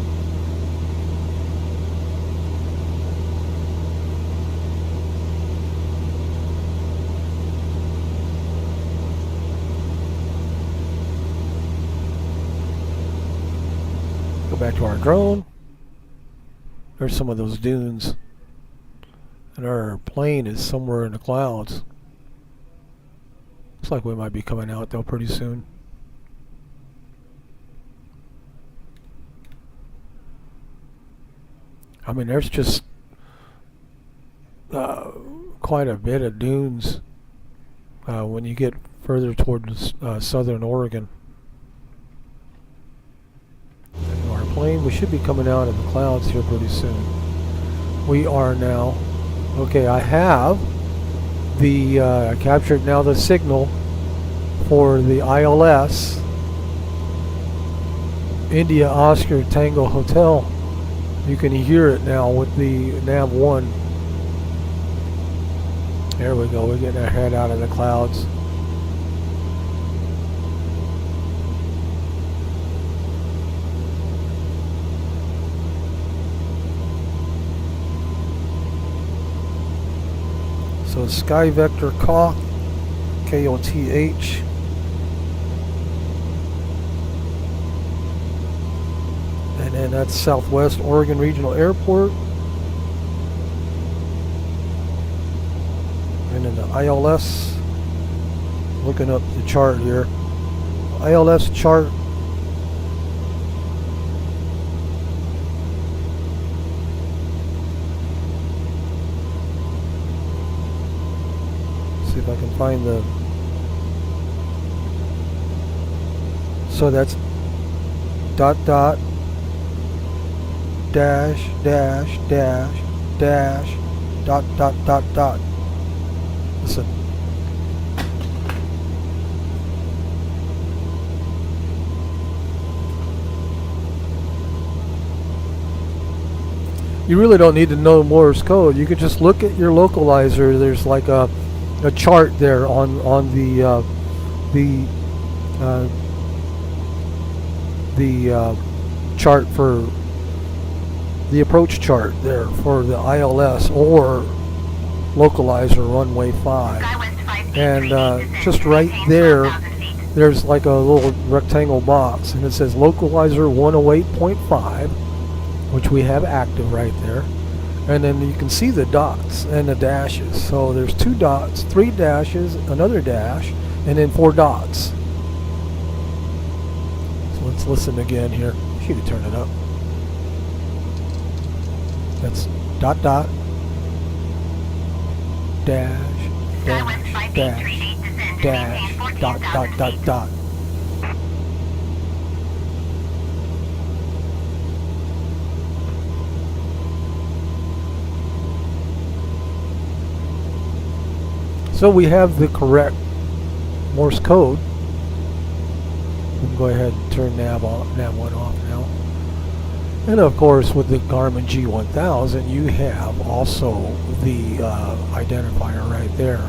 Go back to our drone. There's some of those dunes. And our plane is somewhere in the clouds. Looks like we might be coming out though pretty soon. I mean, there's just quite a bit of dunes when you get further towards southern Oregon. And our plane, we should be coming out of the clouds here pretty soon. We are now. Okay, I have the I captured now the signal for the ILS India Oscar Tango Hotel. You can hear it now with the nav 1. There we go, we're getting our head out of the clouds. So Sky Vector KOTH, KOTH. And then that's Southwest Oregon Regional Airport. And then the ILS, looking up the chart here. ILS chart. See if I can find the. So that's dot dot dash dash dash dash dot dot dot dot. Listen. You really don't need to know Morse code. You could just look at your localizer. There's like a chart there on the chart for the approach chart there for the ILS or localizer runway 5, and just right there there's like a little rectangle box and it says localizer 108.5, which we have active right there, and then you can see the dots and the dashes. So there's 2 dots, 3 dashes, another dash, and then 4 dots. So let's listen again here. You can turn it up. That's dot dot dash dash dash dash dot dot dot dot. So we have the correct Morse code. We can go ahead and turn nav 1 off now. And of course, with the Garmin G1000, you have also the identifier right there.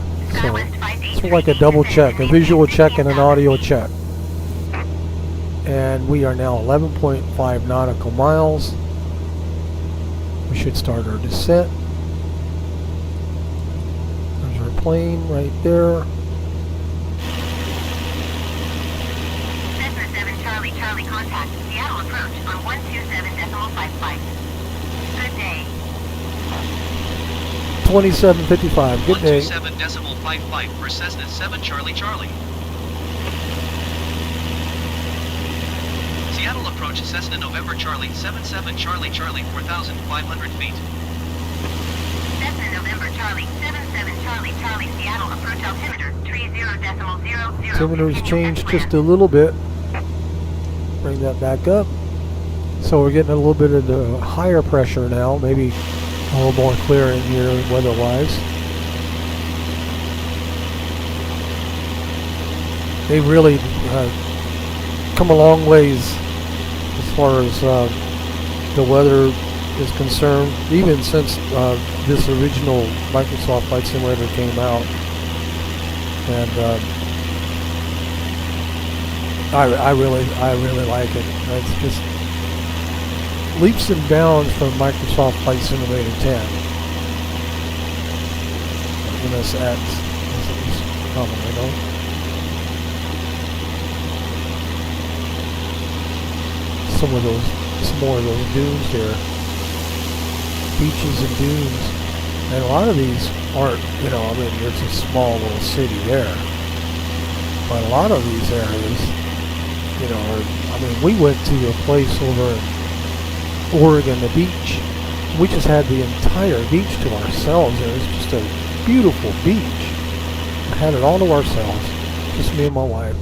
So it's like a double check, a visual check and an audio check. And we are now 11.5 nautical miles. We should start our descent. There's our plane right there. Cessna 7 Charlie Charlie contact. Seattle approach on 127.55. Good day. 2755. Good day. 127.55 for Cessna 7 Charlie Charlie. Seattle approach Cessna November Charlie 77 Charlie Charlie 4,500 feet. Cessna November Charlie 77 Charlie Charlie Seattle approach altimeter 30.00. Altimeter's changed just a little bit. Bring that back up. So we're getting a little bit of the higher pressure now, maybe a little more clear in here weather-wise. They really come a long ways as far as the weather is concerned, even since this original Microsoft Flight Simulator came out. And I really like it. It's just leaps and bounds from Microsoft Flight Simulator 10. MSX is commonly known. Some more of those dunes here, beaches and dunes, and a lot of these aren't, I mean, there's a small little city there, but a lot of these areas, we went to a place over in Oregon, the beach. We just had the entire beach to ourselves. It was just a beautiful beach. We had it all to ourselves, just me and my wife.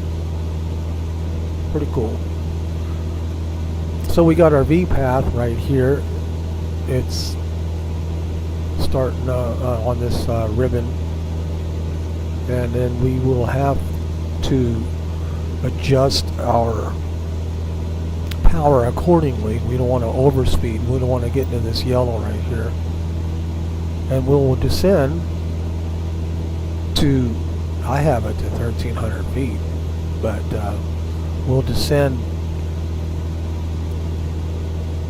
Pretty cool. So we got our V path right here. It's starting on this ribbon, and then we will have to adjust our power accordingly. We don't want to overspeed. We don't want to get into this yellow right here. And we'll descend to, I have it to 1,300 feet, but we'll descend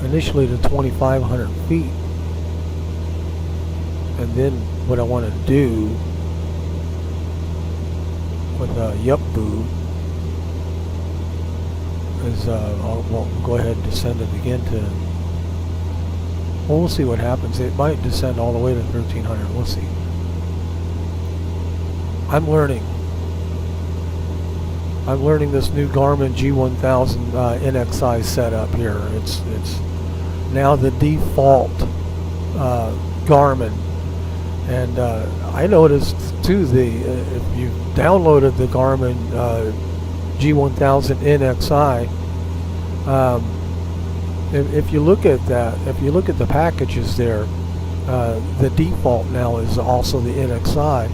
initially to 2,500 feet. And then what I want to do with Yup-Boo is we'll go ahead and descend it again to, well, we'll see what happens. It might descend all the way to 1,300. We'll see. I'm learning this new Garmin G1000 NXI setup here. It's now the default Garmin, and I noticed too, if you downloaded the Garmin G1000 NXI, if you look at that, if you look at the packages there, the default now is also the NXI,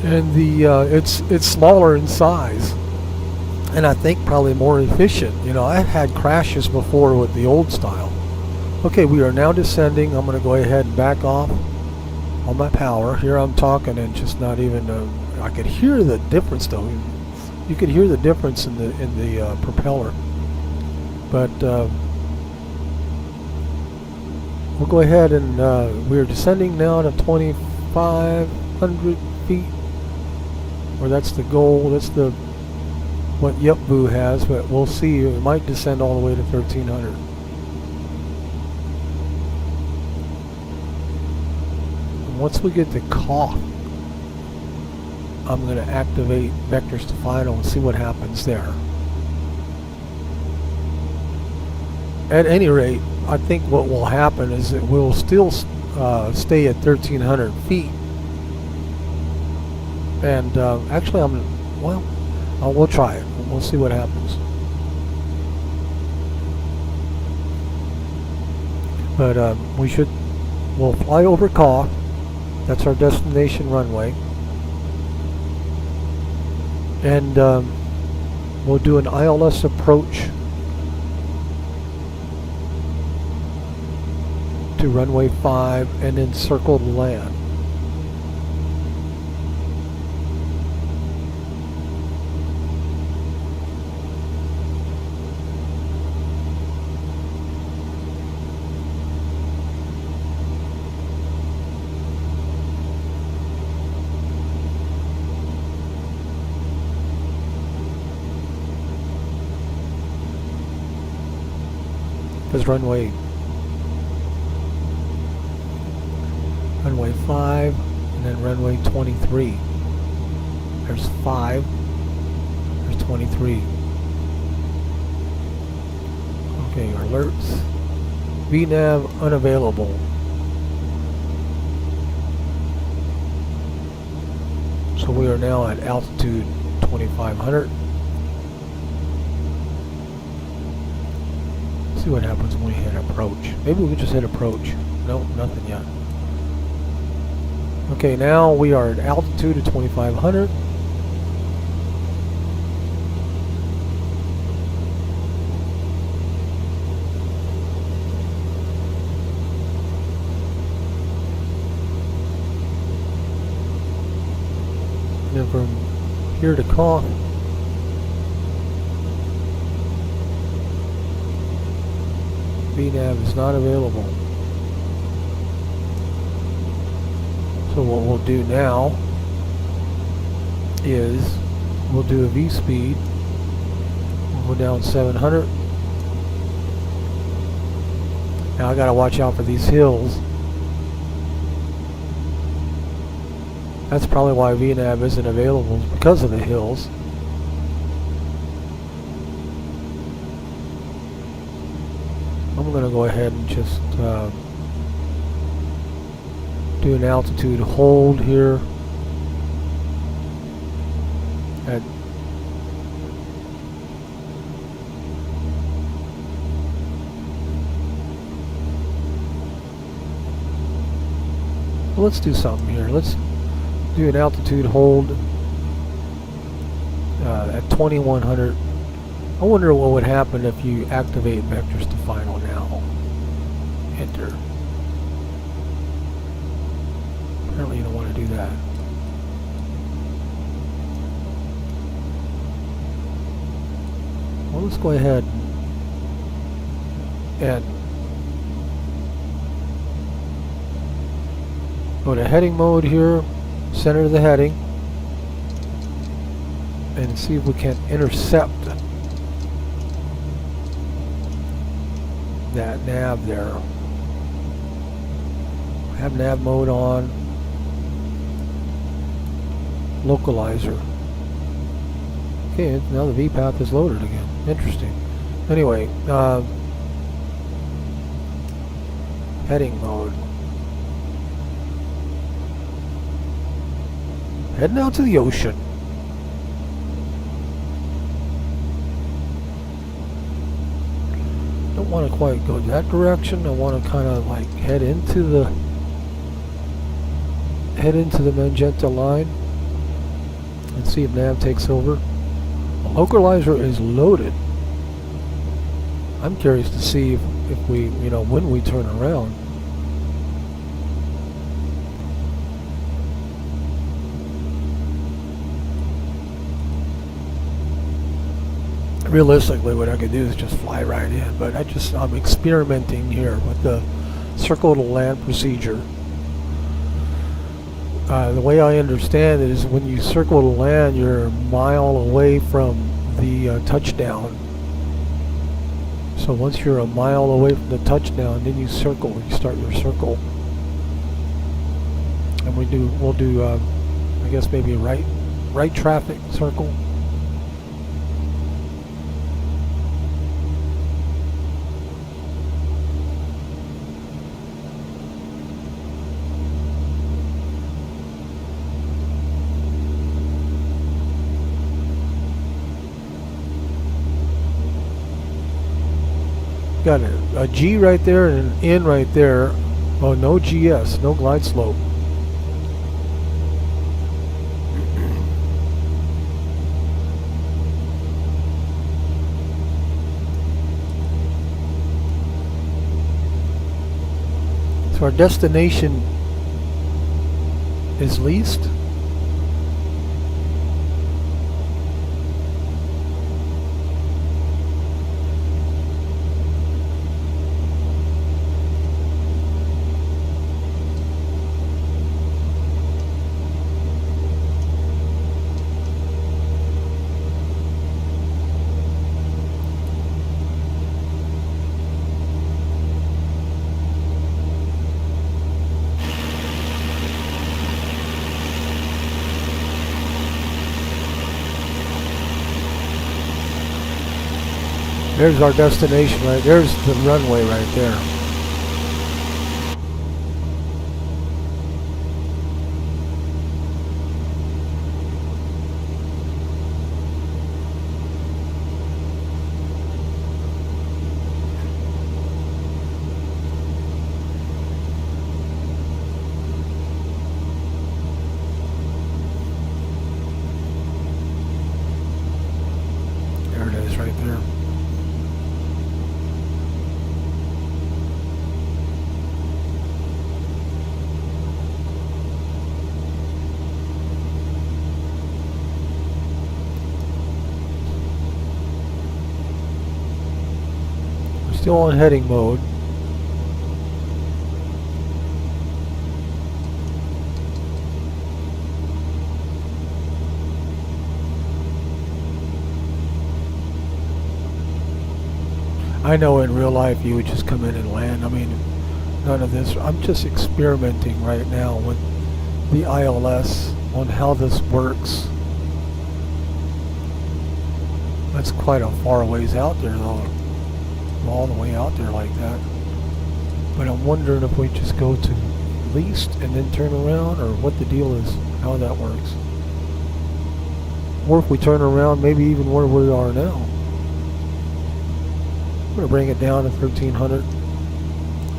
and it's smaller in size, and I think probably more efficient. I've had crashes before with the old style. Okay, we are now descending. I'm going to go ahead and back off on my power. Here I'm talking and just not even. I could hear the difference though. You could hear the difference in the propeller. But we'll go ahead and we're descending now to 2,500 feet. Or that's the goal. That's what Yup-Boo has. But we'll see. It might descend all the way to 1,300. Once we get to Takeoff, I'm going to activate vectors to final and see what happens there. At any rate, I think what will happen is that we'll still stay at 1,300 feet. And actually, we'll try it. We'll see what happens. But we'll fly over Takeoff. That's our destination runway. And we'll do an ILS approach to runway 5 and then circle the land. There's runway 5 and then runway 23. There's 5. There's 23. Okay, alerts. VNAV unavailable. So we are now at altitude 2,500. See what happens when we hit approach. Maybe we can just hit approach. Nope, nothing yet. Okay, now we are at altitude of 2,500. And then from here to Takeoff, VNAV is not available. So what we'll do now is we'll do a V speed. We'll go down 700. Now I gotta watch out for these hills. That's probably why VNAV isn't available, because of the hills. I'm going to go ahead and just do an altitude hold here at let's do something here. Let's do an altitude hold at 2100. I wonder what would happen if you activate vectors to final now. Enter. Apparently you don't want to do that. Well, let's go ahead and go to heading mode here, center the heading, and see if we can intercept that nav there. Have nav mode on. Localizer. Okay, now the VPath is loaded again. Interesting. Anyway, heading mode. Heading out to the ocean. Don't want to quite go that direction. I want to kind of like head into the magenta line and see if nav takes over. The localizer is loaded. I'm curious to see if we, when we turn around. Realistically, what I could do is just fly right in, but I'm experimenting here with the circle to land procedure. The way I understand it is when you circle to land, you're a mile away from the touchdown. So once you're a mile away from the touchdown, then you circle. You start your circle, and we'll do I guess maybe a right traffic circle. Got a G right there and an N right there. Oh, no GS, no glide slope. So our destination is least. There's our destination right there's the runway right there. There it is right there. Still on heading mode. I know in real life you would just come in and land. I mean, none of this. I'm just experimenting right now with the ILS on how this works. That's quite a far ways out there though. All the way out there like that. But I'm wondering if we just go to least and then turn around, or what the deal is, how that works. Or if we turn around, maybe even where we are now. I'm going to bring it down to 1,300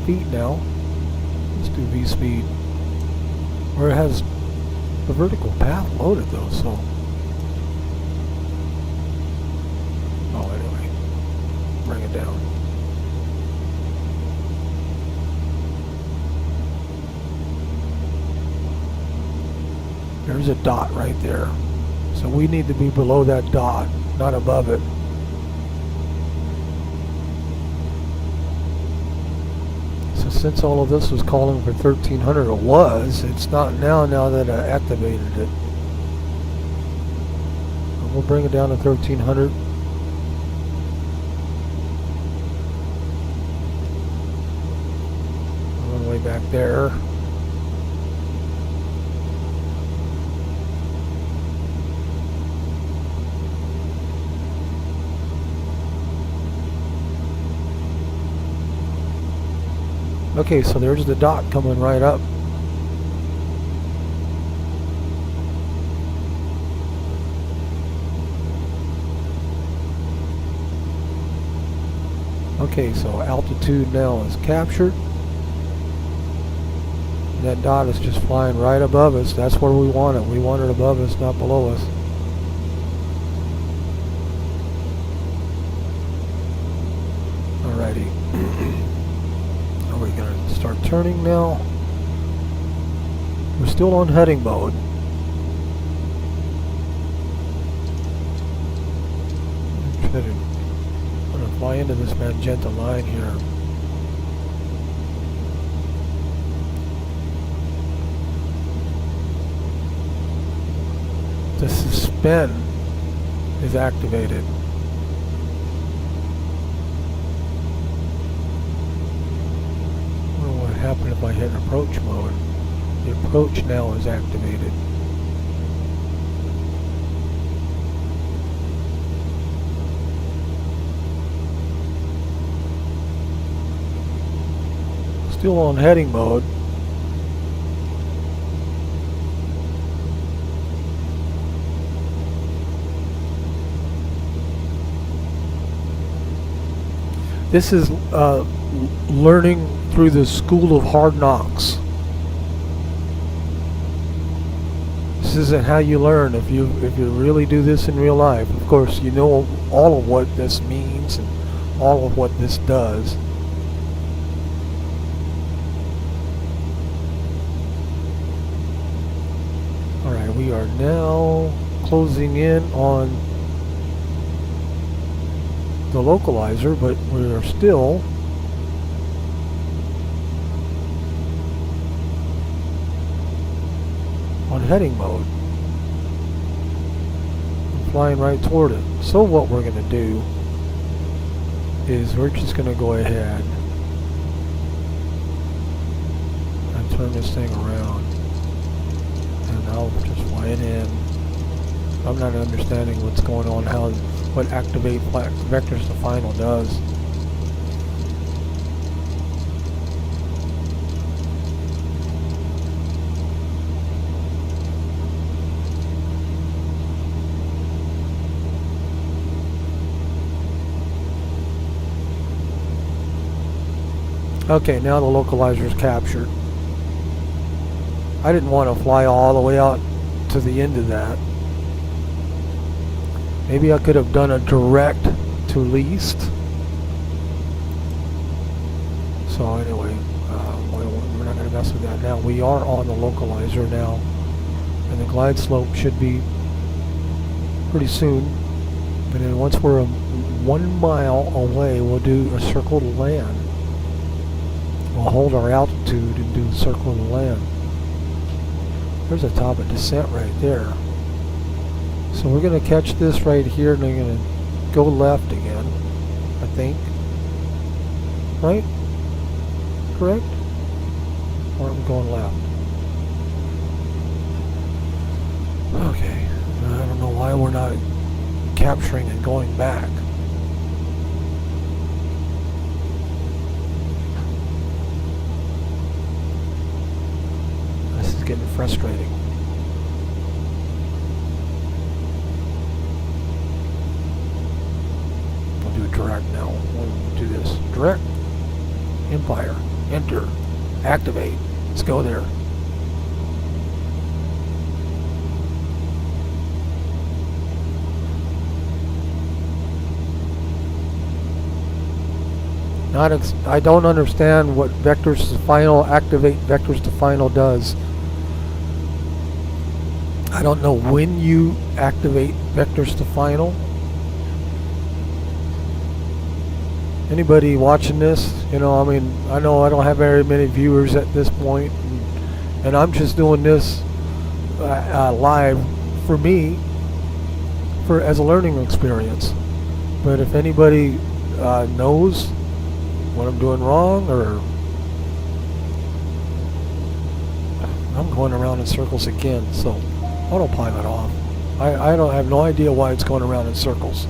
feet now. Let's do V-speed. Where it has the vertical path loaded though, so. Oh, anyway. Bring it down. There's a dot right there. So we need to be below that dot, not above it. Since all of this was calling for 1,300, it was. It's not now that I activated it. We'll bring it down to 1,300. All the way back there. Okay, so there's the dot coming right up. Okay, so altitude now is captured. That dot is just flying right above us. That's where we want it. We want it above us, not below us. Alrighty. We're going to start turning now. We're still on heading mode. I'm going to fly into this magenta line here. The suspend is activated. What happen if I hit approach mode? The approach now is activated. Still on heading mode. This is learning through the school of hard knocks. This isn't how you learn. If you really do this in real life, of course, you know all of what this means and all of what this does. All right, we are now closing in on the localizer, but we are still on heading mode. I'm flying right toward it. So what we're going to do is we're just going to go ahead and turn this thing around, and I'll just fly it in. I'm not understanding what's going on, what activate vectors to final does. Okay, now the localizer is captured. I didn't want to fly all the way out to the end of that. Maybe I could have done a direct to least. So anyway, we're not going to mess with that now. We are on the localizer now, and the glide slope should be pretty soon And then once we're 1 mile away, we'll do a circle to land. We'll hold our altitude and do a circle to land. There's a top of descent right there. So we're going to catch this right here, and we're going to go left again, I think. Right? Correct? Or am I going left? Okay. I don't know why we're not capturing and going back. This is getting frustrating. We'll do direct now. We'll do this. Direct. Empire. Enter. Activate. Let's go there. I don't understand what vectors to final, activate vectors to final does. I don't know when you activate vectors to final. Anybody watching this, you know, I mean, I know I don't have very many viewers at this point, and I'm just doing this live for me, as a learning experience. But if anybody knows what I'm doing wrong, or I'm going around in circles again, so autopilot off. I don't have no idea why it's going around in circles.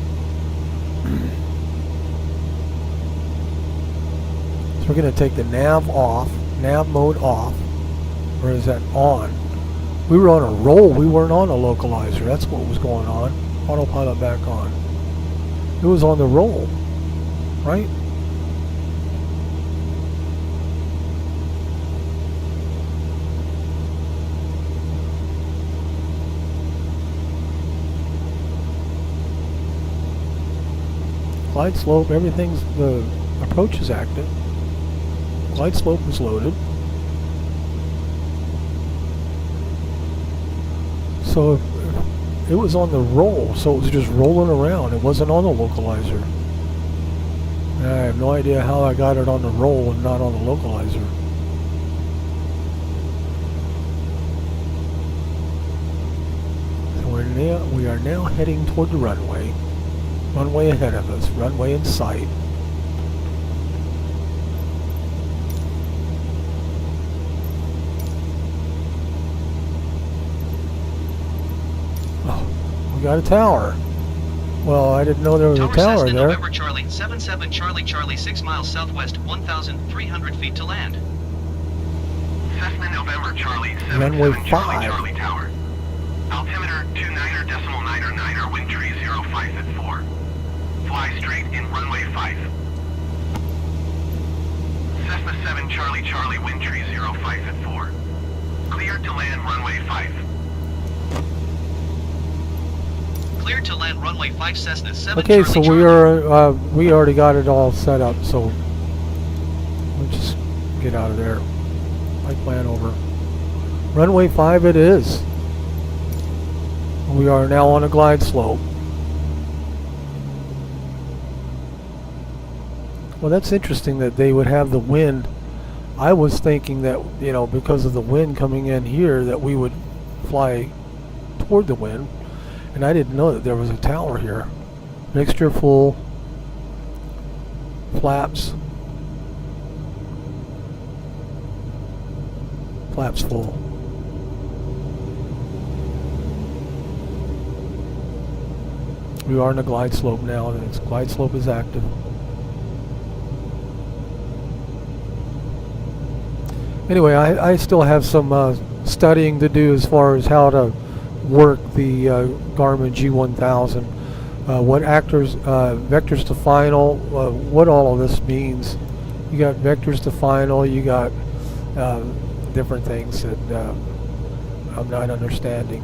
So we're going to take the nav off, nav mode off, or is that on? We were on a roll, we weren't on a localizer, that's what was going on. Autopilot back on. It was on the roll, right? Glide slope, everything's, the approach is active. Glide slope is loaded. So it was on the roll, so it was just rolling around. It wasn't on the localizer. And I have no idea how I got it on the roll and not on the localizer. So we are now heading toward the runway. Runway ahead of us, runway in sight. Oh, we got a tower. Well, I didn't know there was a tower Cessna there. November Charlie 77 Charlie Charlie 6 miles southwest, 1,300 feet to land. Cessna November Charlie Runway 77 Charlie 5. Charlie Tower. Altimeter 29.999, wind tree 05 at 4. Fly straight in runway 5. Cessna 7 Charlie Charlie, wind tree 05 at 4. Cleared to land runway 5. Cleared to land runway 5 Cessna 7 Okay, Charlie so Charlie. we already got it all set up, so we'll just get out of there. Flight plan over. Runway 5 it is. We are now on a glide slope. Well, that's interesting that they would have the wind. I was thinking that, you know, because of the wind coming in here, that we would fly toward the wind. And I didn't know that there was a tower here. Mixture full. Flaps. Flaps full. We are in a glide slope now, and its glide slope is active. Anyway, I still have some studying to do as far as how to work the Garmin G1000. What vectors to final, what all of this means. You got vectors to final, you got different things that I'm not understanding.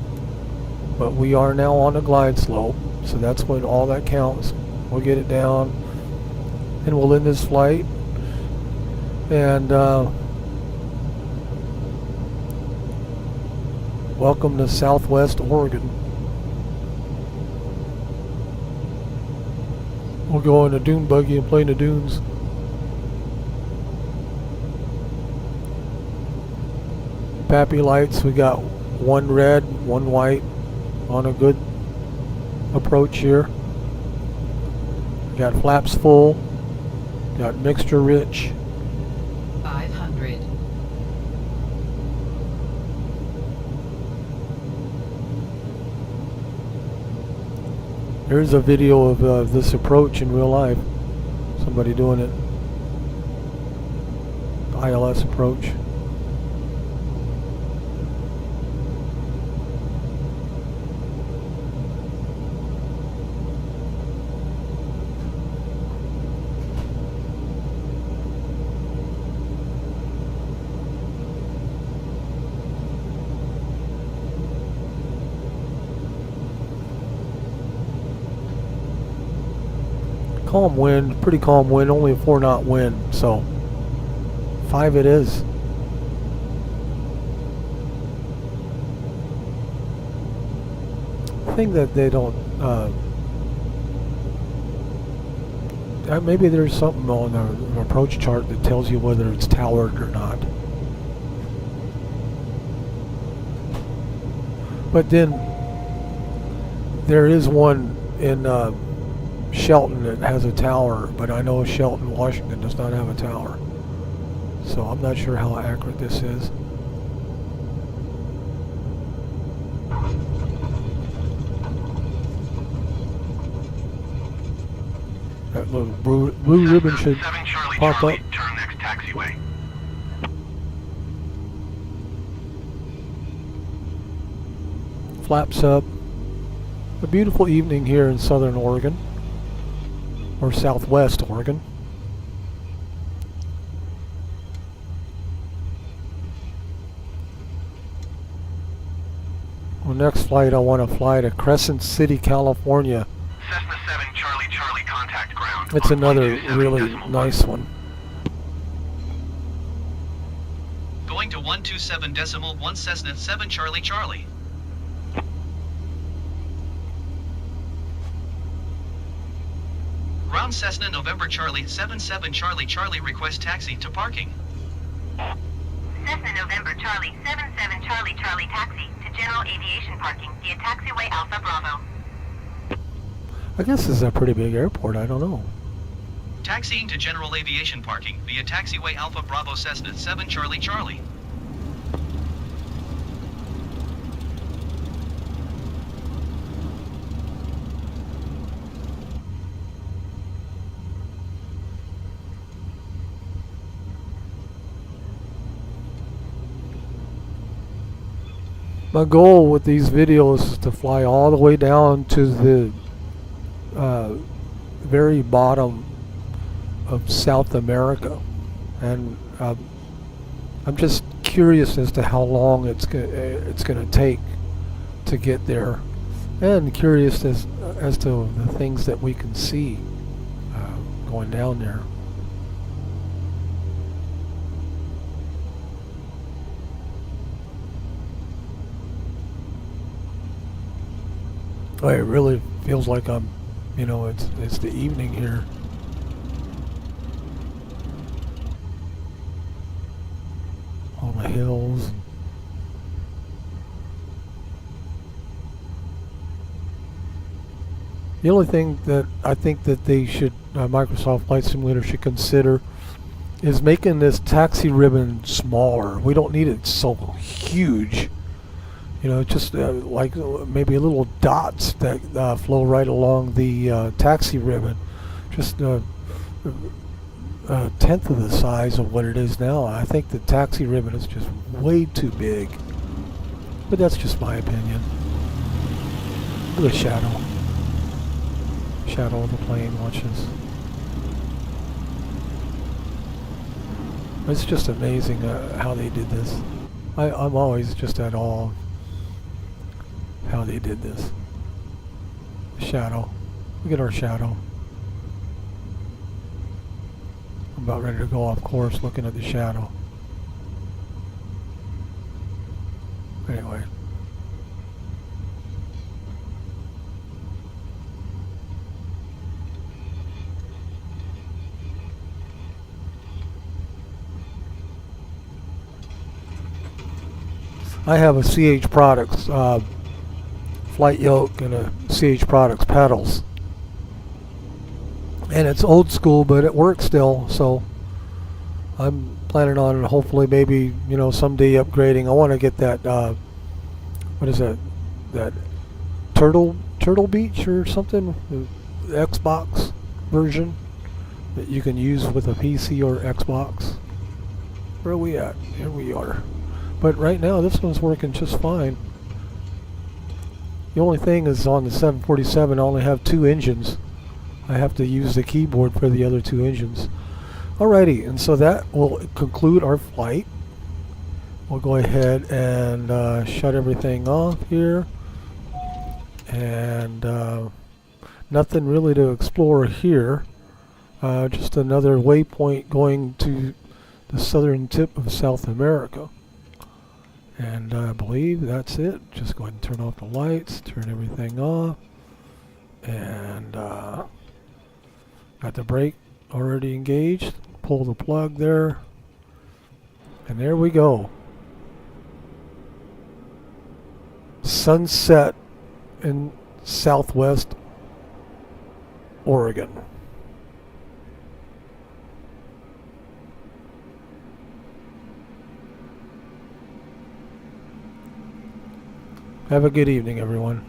But we are now on a glide slope, so that's when all that counts. We'll get it down, and we'll end this flight. And welcome to Southwest Oregon. We'll go in a dune buggy and play in the dunes. Pappy lights, we got one red, one white on a good approach here. Got flaps full, got mixture rich. 500. Here's a video of this approach in real life. Somebody doing it. ILS approach. Calm wind, pretty calm wind, only a 4-knot wind, so 5 it is. I think that they don't, maybe there's something on the approach chart that tells you whether it's towered or not. But then there is one in Shelton that has a tower, but I know Shelton, Washington does not have a tower. So I'm not sure how accurate this is. That little blue ribbon should pop up. Turn next taxiway. Flaps up. A beautiful evening here in Southern Oregon, or Southwest Oregon. Well, next flight I want to fly to Crescent City, California. Cessna 7 Charlie Charlie contact ground. It's another really nice one. Going to 127.1 Cessna 7 Charlie Charlie. Ground Cessna November Charlie 77 Charlie Charlie request taxi to parking. Cessna November Charlie 77 Charlie Charlie taxi to general aviation parking via taxiway Alpha Bravo. I guess this is a pretty big airport, I don't know. Taxiing to general aviation parking via taxiway Alpha Bravo Cessna 7 Charlie Charlie. My goal with these videos is to fly all the way down to the very bottom of South America, and I'm just curious as to how long it's going to take to get there, and curious as to the things that we can see going down there. It really feels like I'm, it's the evening here. All the hills. The only thing that I think that they should, Microsoft Flight Simulator should consider is making this taxi ribbon smaller. We don't need it so huge. Just like maybe little dots that flow right along the taxi ribbon. Just a tenth of the size of what it is now. I think the taxi ribbon is just way too big. But that's just my opinion. Look at the shadow. Shadow of the plane, watch this. It's just amazing how they did this. I'm always just at awe how they did this. Shadow. Look at our shadow. I'm about ready to go off course looking at the shadow. Anyway. I have a CH Products flight yoke and a CH Products pedals. And it's old school, but it works still, so I'm planning on hopefully maybe, you know, someday upgrading. I want to get that, what is that? That Turtle Beach or something? The Xbox version that you can use with a PC or Xbox. Where are we at? Here we are. But right now this one's working just fine. The only thing is on the 747 I only have 2 engines. I have to use the keyboard for the other 2 engines. Alrighty, and so that will conclude our flight. We'll go ahead and shut everything off here. And nothing really to explore here. Just another waypoint going to the southern tip of South America. And I believe that's it. Just go ahead and turn off the lights, turn everything off. And got the brake already engaged. Pull the plug there. And there we go. Sunset in Southwest Oregon. Have a good evening, everyone.